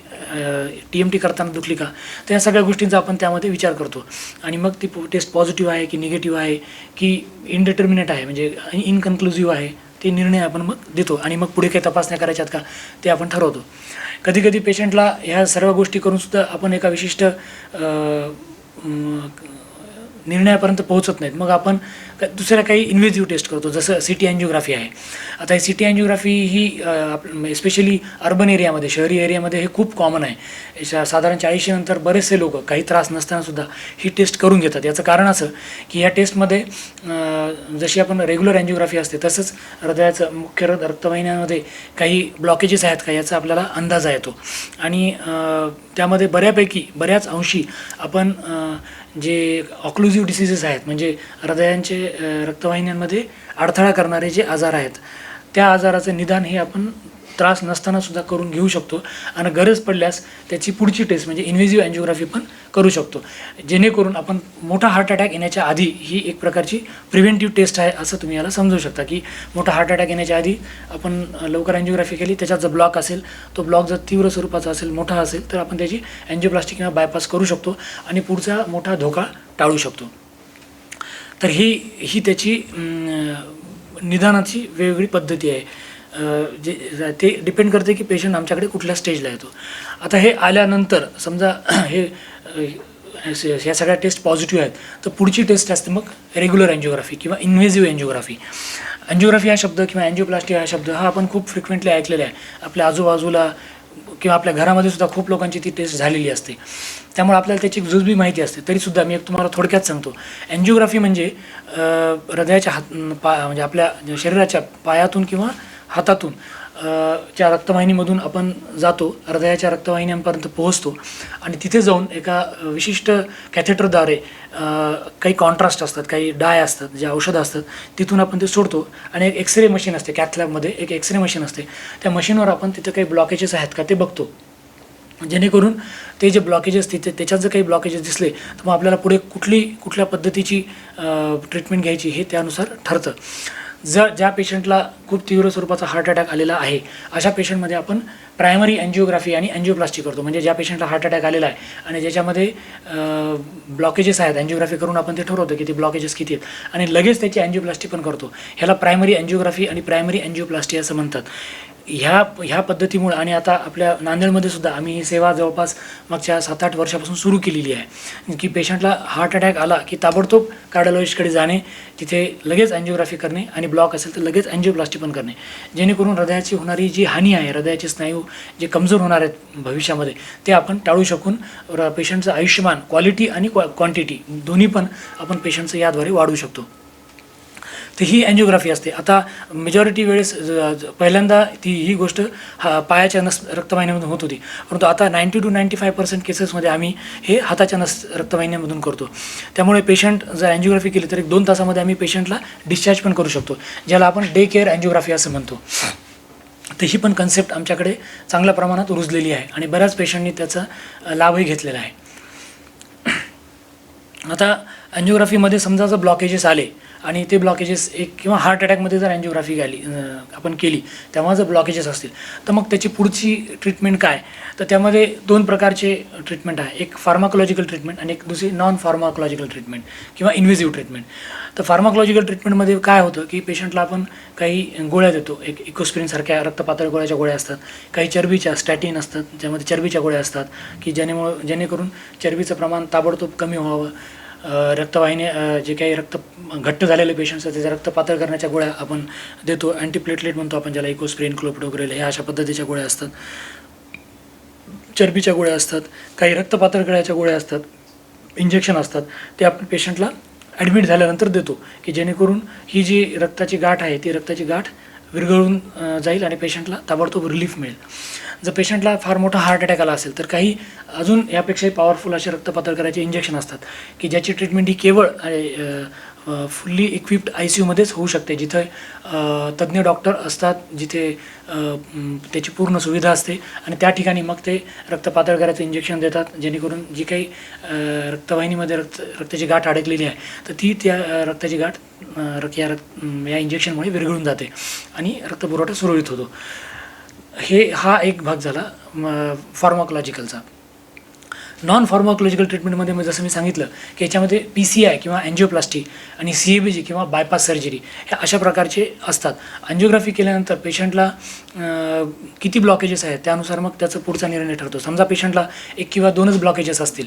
TMT करताना दुखली का. तर या सगळ्या गोष्टींचा आपण त्यामध्ये विचार करतो आणि मग ती टेस्ट पॉझिटिव्ह आहे की निगेटिव्ह आहे की इनडिटर्मिनेट आहे म्हणजे इनकन्क्लुझिव्ह आहे, ते निर्णय आपण मग देतो आणि मग पुढे काही तपासण्या करायच्यात का ते आपण ठरवतो. कधी पेशंटला ह्या सर्व गोष्टी करूनसुद्धा आपण एका विशिष्ट निर्णयापर्यंत पोहोचत नाहीत. मग आपण दुसऱ्या काही इन्व्हेजिव्ह टेस्ट करतो, जसं CT अँजिओग्राफी आहे. आता ही CT अँजिओग्राफी ही स्पेशली अर्बन एरियामध्ये, शहरी एरियामध्ये हे खूप कॉमन आहे. साधारण 40 नंतर बरेचसे लोक काही त्रास नसतानासुद्धा ही टेस्ट करून घेतात. याचं कारण असं की ह्या टेस्टमध्ये जशी आपण रेग्युलर अँजिओग्राफी असते तसंच हृदयाचं मुख्य रक्तवाहिन्यांमध्ये काही ब्लॉकेजेस आहेत का याचा आपल्याला अंदाज येतो आणि त्यामध्ये बऱ्याच अंशी आपण जे ऑक्लुझिव्ह डिसीजेस आहेत म्हणजे हृदयांचे रक्तवाहिन्यांमध्ये अडथळा करणारे जे आजार आहेत त्या आजाराचं निदान हे आपण त्रास नसतानासुद्धा करून घेऊ शकतो आणि गरज पडल्यास त्याची पुढची टेस्ट म्हणजे इन्व्हेजिव्ह अँजिओग्राफी पण करू शकतो, जेणेकरून आपण मोठा हार्ट अटॅक येण्याच्या आधी ही एक प्रकारची प्रिव्हेंटिव्ह टेस्ट आहे असं तुम्ही याला समजू शकता, की मोठा हार्ट अटॅक येण्याच्या आधी आपण लवकर अँजिओग्राफी केली, त्याच्यात जर ब्लॉक असेल, तो ब्लॉक जर तीव्र स्वरूपाचा असेल, मोठा असेल, तर आपण त्याची अँजिओप्लास्टी किंवा बायपास करू शकतो आणि पुढचा मोठा धोका टाळू शकतो. तर ही त्याची निदानाची वेगवेगळी पद्धती आहे. ते डिपेंड करते की पेशंट आमच्याकडे कुठल्या स्टेजला येतो. आता हे आल्यानंतर समजा हे ह्या सगळ्या टेस्ट पॉझिटिव्ह आहेत, तर पुढची टेस्ट असते मग रेग्युलर अँजिओग्राफी किंवा इन्व्हेजिव्ह अँजिओग्राफी. अँजिओग्राफी हा शब्द किंवा अँजिओप्लास्टी हा शब्द हा आपण खूप फ्रिक्वेंटली ऐकलेला आहे. आपल्या आजूबाजूला किंवा आपल्या घरामध्ये सुद्धा खूप लोकांची ती टेस्ट झालेली असते, त्यामुळे आपल्याला त्याची जुजबी माहिती असते. तरीसुद्धा मी एक तुम्हाला थोडक्यात सांगतो. अँजिओग्राफी म्हणजे हृदयाच्या म्हणजे आपल्या शरीराच्या पायातून किंवा हातातून च्या रक्तवाहिनीमधून आपण जातो, हृदयाच्या रक्तवाहिन्यांपर्यंत पोहोचतो आणि तिथे जाऊन एका विशिष्ट कॅथेटरद्वारे काही कॉन्ट्रास्ट असतात, काही डाय असतात, जे औषधं असतात, तिथून आपण ते सोडतो आणि एक एक्सरे मशीन असते, कॅथलॅबमध्ये एक एक्सरे मशीन असते. त्या मशीनवर आपण तिथे काही ब्लॉकेजेस आहेत का ते बघतो, जेणेकरून ते जे ब्लॉकेजेस तिथे त्याच्यात जर काही ब्लॉकेजेस दिसले तर मग आपल्याला पुढे कुठल्या पद्धतीची ट्रीटमेंट घ्यायची हे त्यानुसार ठरतं. ज्या पेशंटला खूप तीव्र स्वरूपाचा हार्ट अटॅक आलेला आहे अशा पेशंटमध्ये आपण प्रायमरी अँजिओग्राफी आणि अँजिओप्लास्टी करतो. म्हणजे ज्या पेशंटला हार्ट अटॅक आलेला आहे आणि ज्याच्यामध्ये ब्लॉकेजेस आहेत, अँजिओग्राफी करून आपण ते ठरवतो की ते ब्लॉकेजेस किती आहेत आणि लगेच त्याची अँजिओप्लास्टी पण करतो. ह्याला प्रायमरी अँजिओग्राफी आणि प्रायमरी अँजिओप्लास्टी असं म्हणतात. ह्या पद्धतीमुळे आणि आता आपल्या नांदेडमध्ये सुद्धा आम्ही ही सेवा जवळपास मागच्या 7-8 वर्षापासून सुरू केलेली आहे, की पेशंटला हार्ट अटॅक आला की ताबडतोब कार्डिओलॉजिस्टकडे जाणे, तिथे लगेच अँजिओग्राफी करणे आणि ब्लॉक असेल तर लगेच अँजिओप्लास्टी पण करणे, जेणेकरून हृदयाची होणारी जी हानी आहे, हृदयाचे स्नायू जे कमजोर होणार आहेत भविष्यामध्ये, ते आपण टाळू शकून पेशंटचं आयुष्यमान क्वालिटी आणि क्वांटिटी दोन्ही पण आपण पेशंटचं याद्वारे वाढवू शकतो. तर ही अँजिओग्राफी असते. आता मेजॉरिटी वेळेस पहिल्यांदा ही गोष्ट पायाच्या रक्तवाहिन्यामधून होत होती, परंतु आता 90 to 95% केसेसमध्ये आम्ही हे हाताच्या रक्तवाहिन्यामधून करतो. त्यामुळे पेशंट जर अँजिओग्राफी केली तर 1-2 तासामध्ये आम्ही पेशंटला डिस्चार्ज पण करू शकतो, ज्याला आपण डे केअर अँजिओग्राफी असं म्हणतो. तर ही पण कन्सेप्ट आमच्याकडे चांगल्या प्रमाणात रुजलेली आहे आणि बऱ्याच पेशंटनी त्याचा लाभही घेतलेला आहे. आता अँजिओग्राफीमध्ये समजा जर ब्लॉकेजेस आले आणि ते ब्लॉकेजेस किंवा हार्ट अटॅकमध्ये जर अँजिओग्राफी आपण केली तेव्हा जर ब्लॉकेजेस असतील तर मग त्याची पुढची ट्रीटमेंट काय, तर त्यामध्ये 2 प्रकारचे ट्रीटमेंट आहे. एक फार्माकोलॉजिकल ट्रीटमेंट आणि एक दुसरी नॉन फार्माकोलॉजिकल ट्रीटमेंट किंवा इन्व्हेजिव्ह ट्रीटमेंट. तर फार्माकोलॉजिकल ट्रीटमेंटमध्ये काय होतं की पेशंटला आपण काही गोळ्या देतो, एक इकोस्प्रिनसारख्या रक्तपातळ गोळ्याच्या गोळ्या असतात, काही चरबीच्या स्टॅटिन असतात ज्यामध्ये चरबीच्या गोळ्या असतात की जेणेकरून चरबीचं प्रमाण ताबडतोब कमी व्हावं. रक्तवाहिन्या जे काही रक्त घट्ट झालेले पेशंट्स आहेत त्याचं रक्त पातळ करण्याच्या गोळ्या आपण देतो. अँटीप्लेटलेट म्हणतो आपण ज्याला, इकोस्प्रिन, क्लोपिडोग्रेल, ह्या अशा पद्धतीच्या गोळ्या असतात. चरबीच्या गोळ्या असतात, काही रक्त पातळ करण्याच्या गोळ्या असतात, इंजेक्शन असतात, ते आपण पेशंटला ॲडमिट झाल्यानंतर देतो की जेणेकरून ही जी रक्ताची गाठ आहे ती रक्ताची गाठ विरघळून जाईल आणि पेशंटला ताबडतोब रिलीफ मिळेल. जर पेशंटला फार मोठा हार्ट अटॅक आला असेल तर काही अजून यापेक्षाही पॉवरफुल असे रक्तपातळ करायचे इंजेक्शन असतात की ज्याची ट्रीटमेंट ही केवळ फुल्ली इक्विप्ड ICUमध्येच होऊ शकते, जिथे तज्ज्ञ डॉक्टर असतात, जिथे त्याची पूर्ण सुविधा असते आणि त्या ठिकाणी मग ते रक्तपातळ करायचं इंजेक्शन देतात, जेणेकरून जी काही रक्तवाहिनीमध्ये रक्ताची गाठ अडकलेली आहे तर ती त्या रक्ताची गाठ या इंजेक्शनमुळे विरघळून जाते आणि रक्तपुरवठा सुरळीत होतो. हा एक भाग झाला फार्माकोलॉजिकलचा. नॉन फार्माकोलॉजिकल ट्रीटमेंटमध्ये मी जसं सांगितलं की याच्यामध्ये PCI किंवा अँजिओप्लास्टी आणि CABG किंवा बायपास सर्जरी ह्या अशा प्रकारचे असतात. अँजिओग्राफी केल्यानंतर पेशंटला किती ब्लॉकेजेस आहेत त्यानुसार मग त्याचा पुढचा निर्णय ठरतो. समजा पेशंटला 1 किंवा 2च ब्लॉकेजेस असतील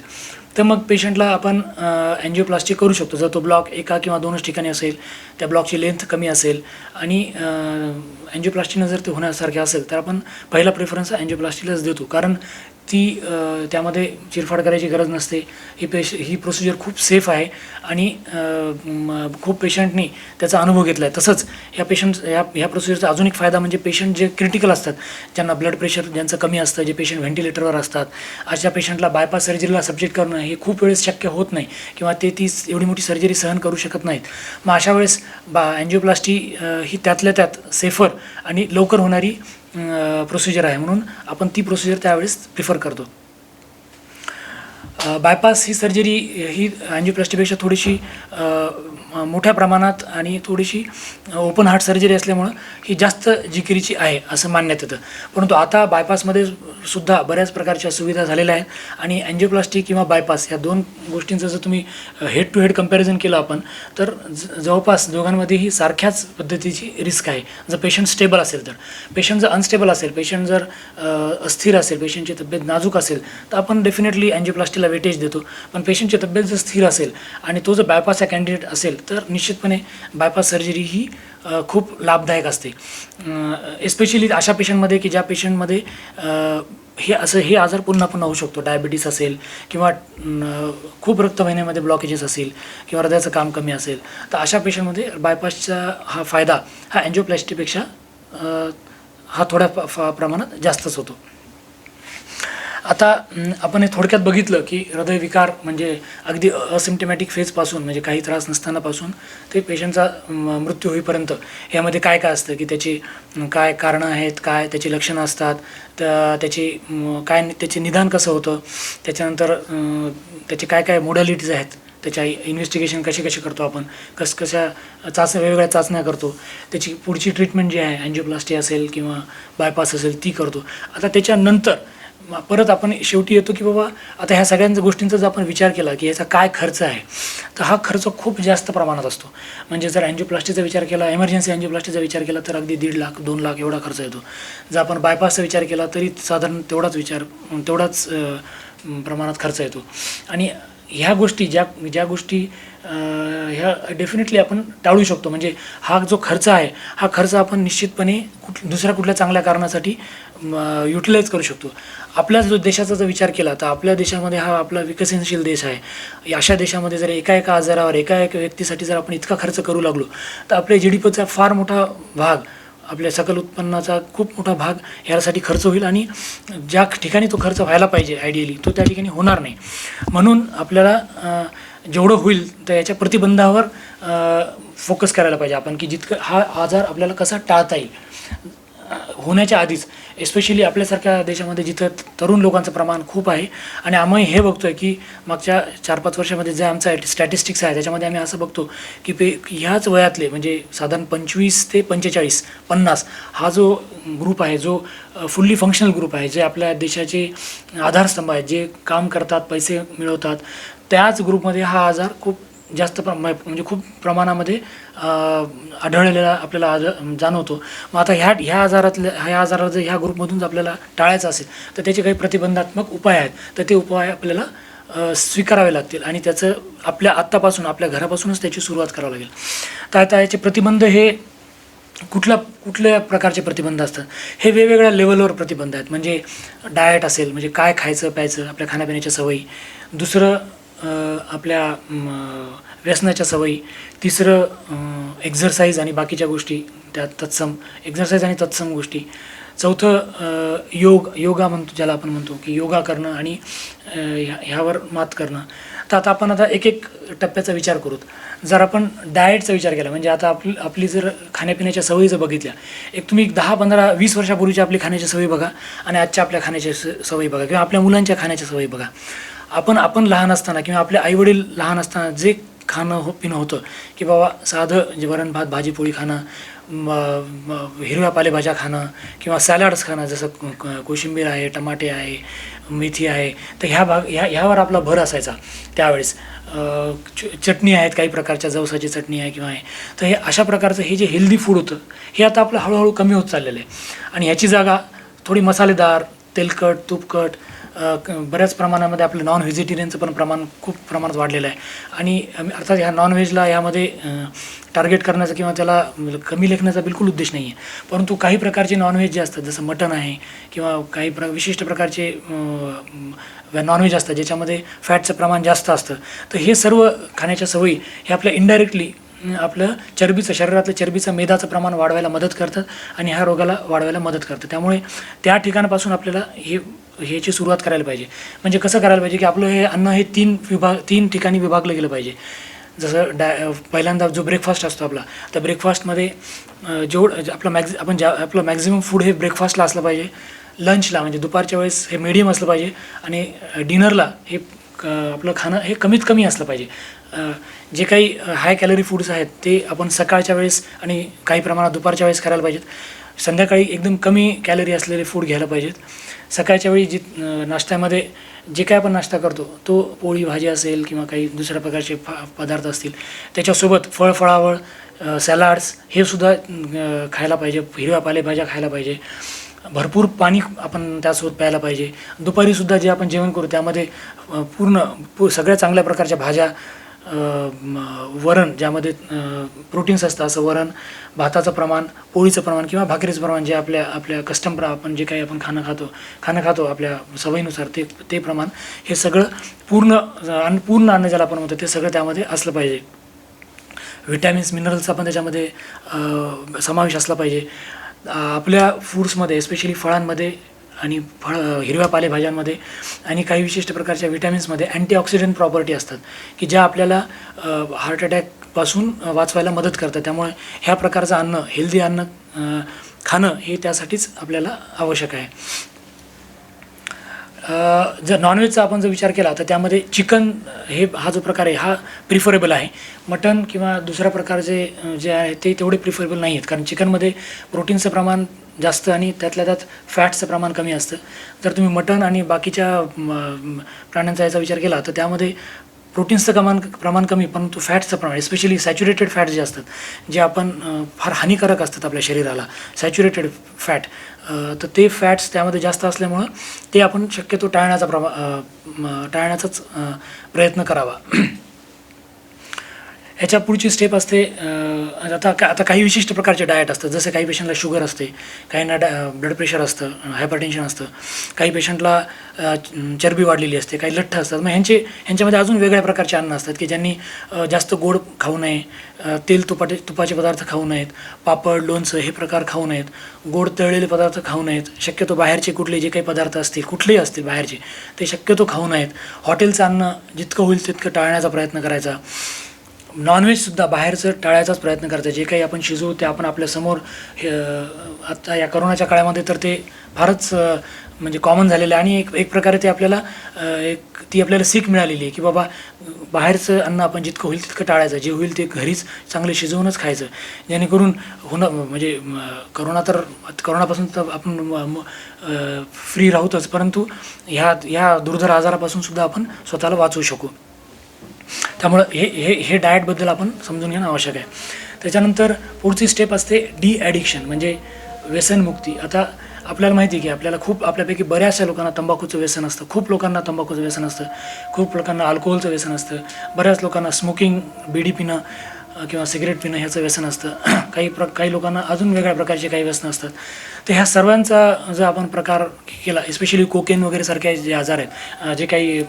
तर मग पेशंटला आपण अँजिओप्लास्टी करू शकतो. जर तो ब्लॉक 1 किंवा 2च ठिकाणी असेल, त्या ब्लॉकची लेंथ कमी असेल आणि अँजिओप्लास्टीनं जर ते होण्यासारखे असेल तर आपण पहिला प्रेफरन्स अँजिओप्लास्टीलाच देतो, कारण त्यामध्ये चिरफाड करायची गरज नसते. ही प्रोसिजर खूप सेफ आहे आणि खूप पेशंटनी त्याचा अनुभव घेतला आहे. तसंच ह्या प्रोसिजरचा अजून एक फायदा म्हणजे पेशंट जे क्रिटिकल असतात, ज्यांना ब्लड प्रेशर ज्यांचं कमी असतं, जे पेशंट व्हेंटिलेटरवर असतात, अशा पेशंटला बायपास सर्जरीला सब्जेक्ट करणं हे खूप वेळेस शक्य होत नाही किंवा ते ती एवढी मोठी सर्जरी सहन करू शकत नाहीत. मग अशा वेळेस अँजिओप्लास्टी ही त्यातल्या त्यात सेफर आणि लवकर होणारी प्रोसिजर आहे, म्हणून आपण ती प्रोसिजर त्यावेळेस प्रिफर करतो. बायपास ही सर्जरी ही अँजिओप्लास्टीपेक्षा थोडीशी मोठ्या प्रमाणात आणि थोडीशी ओपन हार्ट सर्जरी असल्यामुळं ही जास्त जिकिरीची आहे असं मानण्यात येतं. परंतु आता बायपासमध्ये सुद्धा बऱ्याच प्रकारच्या सुविधा झालेल्या आहेत आणि अँजिओप्लास्टी किंवा बायपास या दोन गोष्टींचं जर तुम्ही हेड टू हेड कंपॅरिझन केलं आपण तर जवळपास दोघांमध्येही सारख्याच पद्धतीची रिस्क आहे. जर पेशंट स्टेबल असेल तर. पेशंट जर अनस्टेबल असेल, पेशंट जर अस्थिर असेल, पेशंटची तब्येत नाजूक असेल तर आपण डेफिनेटली अँजिओप्लास्टीला वेटेज देतो. पण पेशंटची तब्येत जर स्थिर असेल आणि तो जर बायपासचा कॅन्डिडेट असेल तर निश्चितपणे बायपास सर्जरी ही खूप लाभदायक असते. एस्पेशली अशा पेशंटमध्ये की ज्या पेशंटमध्ये हे आजार पुन्हा पुन्हा होऊ शकतो. डायबिटीस असेल किंवा खूप रक्तवाहिन्यामध्ये ब्लॉकेजेस असेल किंवा हृदयाचं काम कमी असेल तर अशा पेशंटमध्ये बायपासचा हा फायदा हा अँजिओप्लास्टीपेक्षा हा थोड्या प्रमाणात जास्तच होतो. आता आपण हे थोडक्यात बघितलं की हृदयविकार म्हणजे अगदी असिम्प्टमॅटिक फेजपासून म्हणजे काही त्रास नसतानापासून ते पेशंटचा मृत्यू होईपर्यंत यामध्ये काय काय असतं की त्याची काय कारणं आहेत, काय त्याची लक्षणं असतात, त्याची काय त्याचे निदान कसं होतं, त्याच्यानंतर त्याचे काय काय मोडॅलिटीज आहेत, त्याच्या इन्व्हेस्टिगेशन कसे करतो आपण, कशा वेगवेगळ्या चाचण्या करतो, त्याची पुढची ट्रीटमेंट जी आहे अँजिओप्लास्टी असेल किंवा बायपास असेल ती करतो. आता त्याच्यानंतर परत आपण शेवटी येतो की बाबा आता ह्या सगळ्या गोष्टींचा जर आपण विचार केला की याचा काय खर्च आहे तर हा खर्च खूप जास्त प्रमाणात असतो. म्हणजे जर अँजिओप्लास्टीचा विचार केला, एमर्जन्सी अँजिओप्लास्टीचा विचार केला तर अगदी 1.5 लाख 2 लाख एवढा खर्च येतो. जर आपण बायपासचा विचार केला तरी साधारण तेवढाच प्रमाणात खर्च येतो. आणि ह्या गोष्टी ज्या गोष्टी ह्या डेफिनेटली आपण टाळू शकतो. म्हणजे हा जो खर्च आहे हा खर्च आपण निश्चितपणे दुसऱ्या कुठल्या चांगल्या कारणासाठी युटिलाइज करू शकतो. आपल्या जो देशाचा जर विचार केला तर आपल्या देशामध्ये हा आपला विकसनशील देश आहे. अशा देशामध्ये जर एका आजारावर एका व्यक्तीसाठी जर आपण इतका खर्च करू लागलो तर आपल्या GDPचा फार मोठा भाग, आपल्या सकल उत्पन्नाचा खूप मोठा भाग ह्यासाठी खर्च होईल आणि ज्या ठिकाणी तो खर्च व्हायला पाहिजे आयडियली तो त्या ठिकाणी होणार नाही. म्हणून आपल्याला जेवढं होईल तर याच्या प्रतिबंधावर फोकस करायला पाहिजे आपण की जितकं हा आजार आपल्याला कसा टाळता येईल होण्याच्या आधीच. एस्पेशली आपल्यासारख्या देशामध्ये जिथं तरुण लोकांचं प्रमाण खूप आहे आणि आम्ही हे बघतो आहे की मागच्या 4-5 वर्षामध्ये जे आमचा स्टॅटिस्टिक्स आहे त्याच्यामध्ये आम्ही असं बघतो की ह्याच वयातले म्हणजे साधारण 25 ते 45 50 हा जो ग्रुप आहे, जो फुल्ली फंक्शनल ग्रुप आहे, जे आपल्या देशाचे आधारस्तंभ आहेत, जे काम करतात, पैसे मिळवतात, त्याच ग्रुपमध्ये हा आजार खूप जास्त म्हणजे खूप प्रमाणामध्ये आढळलेला आपल्याला जाणवतो. मग आता ह्या आजाराला जर ह्या ग्रुपमधून जर आपल्याला टाळायचं असेल तर त्याचे काही प्रतिबंधात्मक उपाय आहेत. तर ते उपाय आपल्याला स्वीकारावे लागतील आणि त्याचं आपल्या घरापासूनच त्याची सुरुवात करावी लागेल. तर आता याचे प्रतिबंध हे कुठल्या प्रकारचे प्रतिबंध असतात हे वेगवेगळ्या लेवलवर प्रतिबंध आहेत. म्हणजे डाएट असेल म्हणजे काय खायचं प्यायचं, आपल्या खाण्यापिण्याच्या सवयी. दुसरं आपल्या व्यसनाच्या सवयी. तिसरं एक्झरसाईज आणि बाकीच्या गोष्टी त्या एक्झरसाईज आणि तत्सम गोष्टी. चौथं योगा ज्याला आपण म्हणतो की योगा करणं आणि ह्यावर मात करणं. तर आता एक टप्प्याचा विचार करूत. जर आपण डाएटचा विचार केला म्हणजे आता आपली जर खाण्यापिण्याच्या सवयी जर बघितल्या, तुम्ही 10-15-20 वर्षापूर्वीची आपली खाण्याची सवयी बघा आणि आजच्या आपल्या खाण्याच्या सवयी बघा किंवा आपल्या मुलांच्या खाण्याच्या सवयी बघा. आपण लहान असताना किंवा आपले आईवडील लहान असताना जे खाणं पिणं होतं की बाबा साधं जे वरण भात भाजी पोळी खाणं, हिरव्या पालेभाज्या खाणं किंवा सॅलड्स खाणं, जसं कोशिंबीर आहे, टमाटे आहे, मेथी आहे, तर ह्यावर आपला भर असायचा त्यावेळेस. चटणी आहेत काही प्रकारच्या, जवसाची चटणी आहे किंवा आहे. तर हे अशा प्रकारचं हे जे हेल्दी फूड होतं हे आता आपलं हळूहळू कमी होत चाललेलं आहे आणि ह्याची जागा थोडी मसालेदार, तेलकट, तुपकट, बऱ्याच प्रमाणामध्ये आपलं नॉन व्हेजिटेरियनचं पण प्रमाण खूप प्रमाणात वाढलेलं आहे. आणि अर्थात ह्या नॉनव्हेजला यामध्ये टार्गेट करण्याचा किंवा त्याला कमी लेखण्याचा बिलकुल उद्देश नाही आहे. परंतु काही प्रकारचे नॉनव्हेज जे असतात जसं मटण आहे किंवा काही विशिष्ट प्रकारचे नॉनव्हेज असतात ज्याच्यामध्ये फॅटचं प्रमाण जास्त असतं. तर हे सर्व खाण्याच्या सवयी हे आपल्या इनडायरेक्टली आपलं शरीरातलं चरबीचं मेदाचं प्रमाण वाढवायला मदत करतात आणि ह्या रोगाला वाढवायला मदत करतात. त्यामुळे त्या ठिकाणापासून आपल्याला ह्याची सुरुवात करायला पाहिजे. म्हणजे कसं करायला पाहिजे की आपलं हे अन्न हे 3 ठिकाणी विभागलं गेलं पाहिजे. जसं पहिल्यांदा जो ब्रेकफास्ट असतो आपला, त्या ब्रेकफास्टमध्ये जेवढं आपलं मॅक्झिमम फूड हे ब्रेकफास्टला असलं पाहिजे. लंचला म्हणजे दुपारच्या वेळेस हे मीडियम असलं पाहिजे आणि डिनरला हे आपलं खाणं हे कमीत कमी असलं पाहिजे. जे काही हाय कॅलरी फूड्स आहेत ते आपण सकाळच्या वेळेस आणि काही प्रमाणात दुपारच्या वेळेस करायला पाहिजेत. संध्याकाळी एकदम कमी कॅलरी असलेले फूड घ्यायला पाहिजेत. सकाळच्या वेळी नाश्त्यामध्ये जे काय आपण नाश्ता करतो तो पोळी भाजी असेल किंवा काही दुसऱ्या प्रकारचे पदार्थ असतील, त्याच्यासोबत फळावळ, सॅलाड्स हे सुद्धा खायला पाहिजे. हिरव्या पालेभाज्या खायला पाहिजे. भरपूर पाणी आपण त्यासोबत प्यायला पाहिजे. दुपारीसुद्धा जे आपण जेवण करू त्यामध्ये सगळ्या चांगल्या प्रकारच्या भाज्या, वरण ज्यामध्ये प्रोटीन्स असतं असं वरण, भाताचं प्रमाण, पोळीचं प्रमाण किंवा भाकरीचं प्रमाण जे आपल्या आपण जे काही आपण खाणं खातो आपल्या सवयीनुसार ते प्रमाण हे सगळं पूर्ण अन्न ज्याला आपण म्हणतो ते सगळं त्यामध्ये असलं पाहिजे. व्हिटॅमिन्स, मिनरल्सचा पण त्याच्यामध्ये समावेश असला पाहिजे. आपल्या फूड्समध्ये एस्पेशली फळांमध्ये आणि हिरव्या पालेभाज्यांमध्ये आणि काही विशिष्ट प्रकारच्या व्हिटॅमिन्समध्ये अँटीऑक्सिडंट प्रॉपर्टी असतात की ज्या आपल्याला हार्ट अटॅकपासून वाचवायला मदत करतात. त्यामुळे ह्या प्रकारचं अन्न, हेल्दी अन्न खाणं हे त्यासाठीच आपल्याला आवश्यक आहे. जर नॉनव्हेजचा आपण जर विचार केला तर त्यामध्ये चिकन हा जो प्रकार आहे हा प्रिफरेबल आहे. मटन किंवा दुसऱ्या प्रकारचे जे आहे ते तेवढे प्रिफरेबल नाही आहेत, कारण चिकनमध्ये प्रोटीनचं प्रमाण जास्त आणि त्यातल्या त्यात फॅट्सचं प्रमाण कमी असतं. जर तुम्ही मटन आणि बाकीच्या प्राण्यांचा याचा विचार केला तर त्यामध्ये प्रोटीन्सचं प्रमाण कमी, परंतु फॅट्सचं प्रमाण, एस्पेशली सॅच्युरेटेड फॅट्स जे असतात, जे आपण फार हानिकारक असतात आपल्या शरीराला, सॅच्युरेटेड फॅट, तर ते फॅट्स त्यामध्ये जास्त असल्यामुळं ते आपण शक्यतो टाळण्याचाच प्रयत्न करावा. ह्याच्या पुढची स्टेप असते, आता काही विशिष्ट प्रकारचे डाएट असतात. जसे काही पेशंटला शुगर असते, काहींना ब्लड प्रेशर असतं, हायपरटेन्शन असतं, काही पेशंटला चरबी वाढलेली असते, काही लठ्ठ असतात. मग ह्यांच्यामध्ये अजून वेगळ्या प्रकारचे अन्न असतात की ज्यांनी जास्त गोड खाऊ नये, तुपाचे पदार्थ खाऊ नयेत, पापड, लोणचं हे प्रकार खाऊ नयेत, गोड तळलेले पदार्थ खाऊ नयेत, शक्यतो बाहेरचे कुठले जे काही पदार्थ असतील, कुठलेही असतील बाहेरचे, ते शक्यतो खाऊ नयेत. हॉटेलचं अन्न जितकं होईल तितकं टाळण्याचा प्रयत्न करायचा. नॉनव्हेजसुद्धा बाहेरचं टाळायचाच प्रयत्न करायचा. जे काही आपण शिजवू ते आपण आपल्यासमोर आता या करोनाच्या काळामध्ये तर ते फारच म्हणजे कॉमन झालेलं आहे आणि एक प्रकारे ते आपल्याला ती आपल्याला सीख मिळालेली आहे की बाबा बाहेरचं अन्न आपण जितकं होईल तितकं टाळायचं, जे होईल ते घरीच चांगलं शिजवूनच खायचं, जेणेकरून म्हणजे करोनापासून तर आपण फ्री राहूतच, परंतु ह्या दुर्धर आजारापासून सुद्धा आपण स्वतःला वाचवू शकू. त्यामुळं हे डाएटबद्दल आपण समजून घेणं आवश्यक आहे. त्याच्यानंतर पुढची स्टेप असते डी म्हणजे व्यसनमुक्ती. आता आपल्याला माहिती आहे की आपल्यापैकी बऱ्याचशा लोकांना तंबाखूचं व्यसन असतं, खूप लोकांना तंबाखूचं व्यसन असतं, खूप लोकांना अल्कोहोलचं व्यसन असतं, बऱ्याच लोकांना स्मोकिंग, बीडी पिणं किंवा सिगरेट पिणं ह्याचं व्यसन असतं, काही लोकांना अजून वेगळ्या प्रकारचे काही व्यसनं असतात. तर ह्या सर्वांचा जर आपण प्रकार केला, एस्पेशली कोकेन वगैरे सारखे जे आजार आहेत, जे काही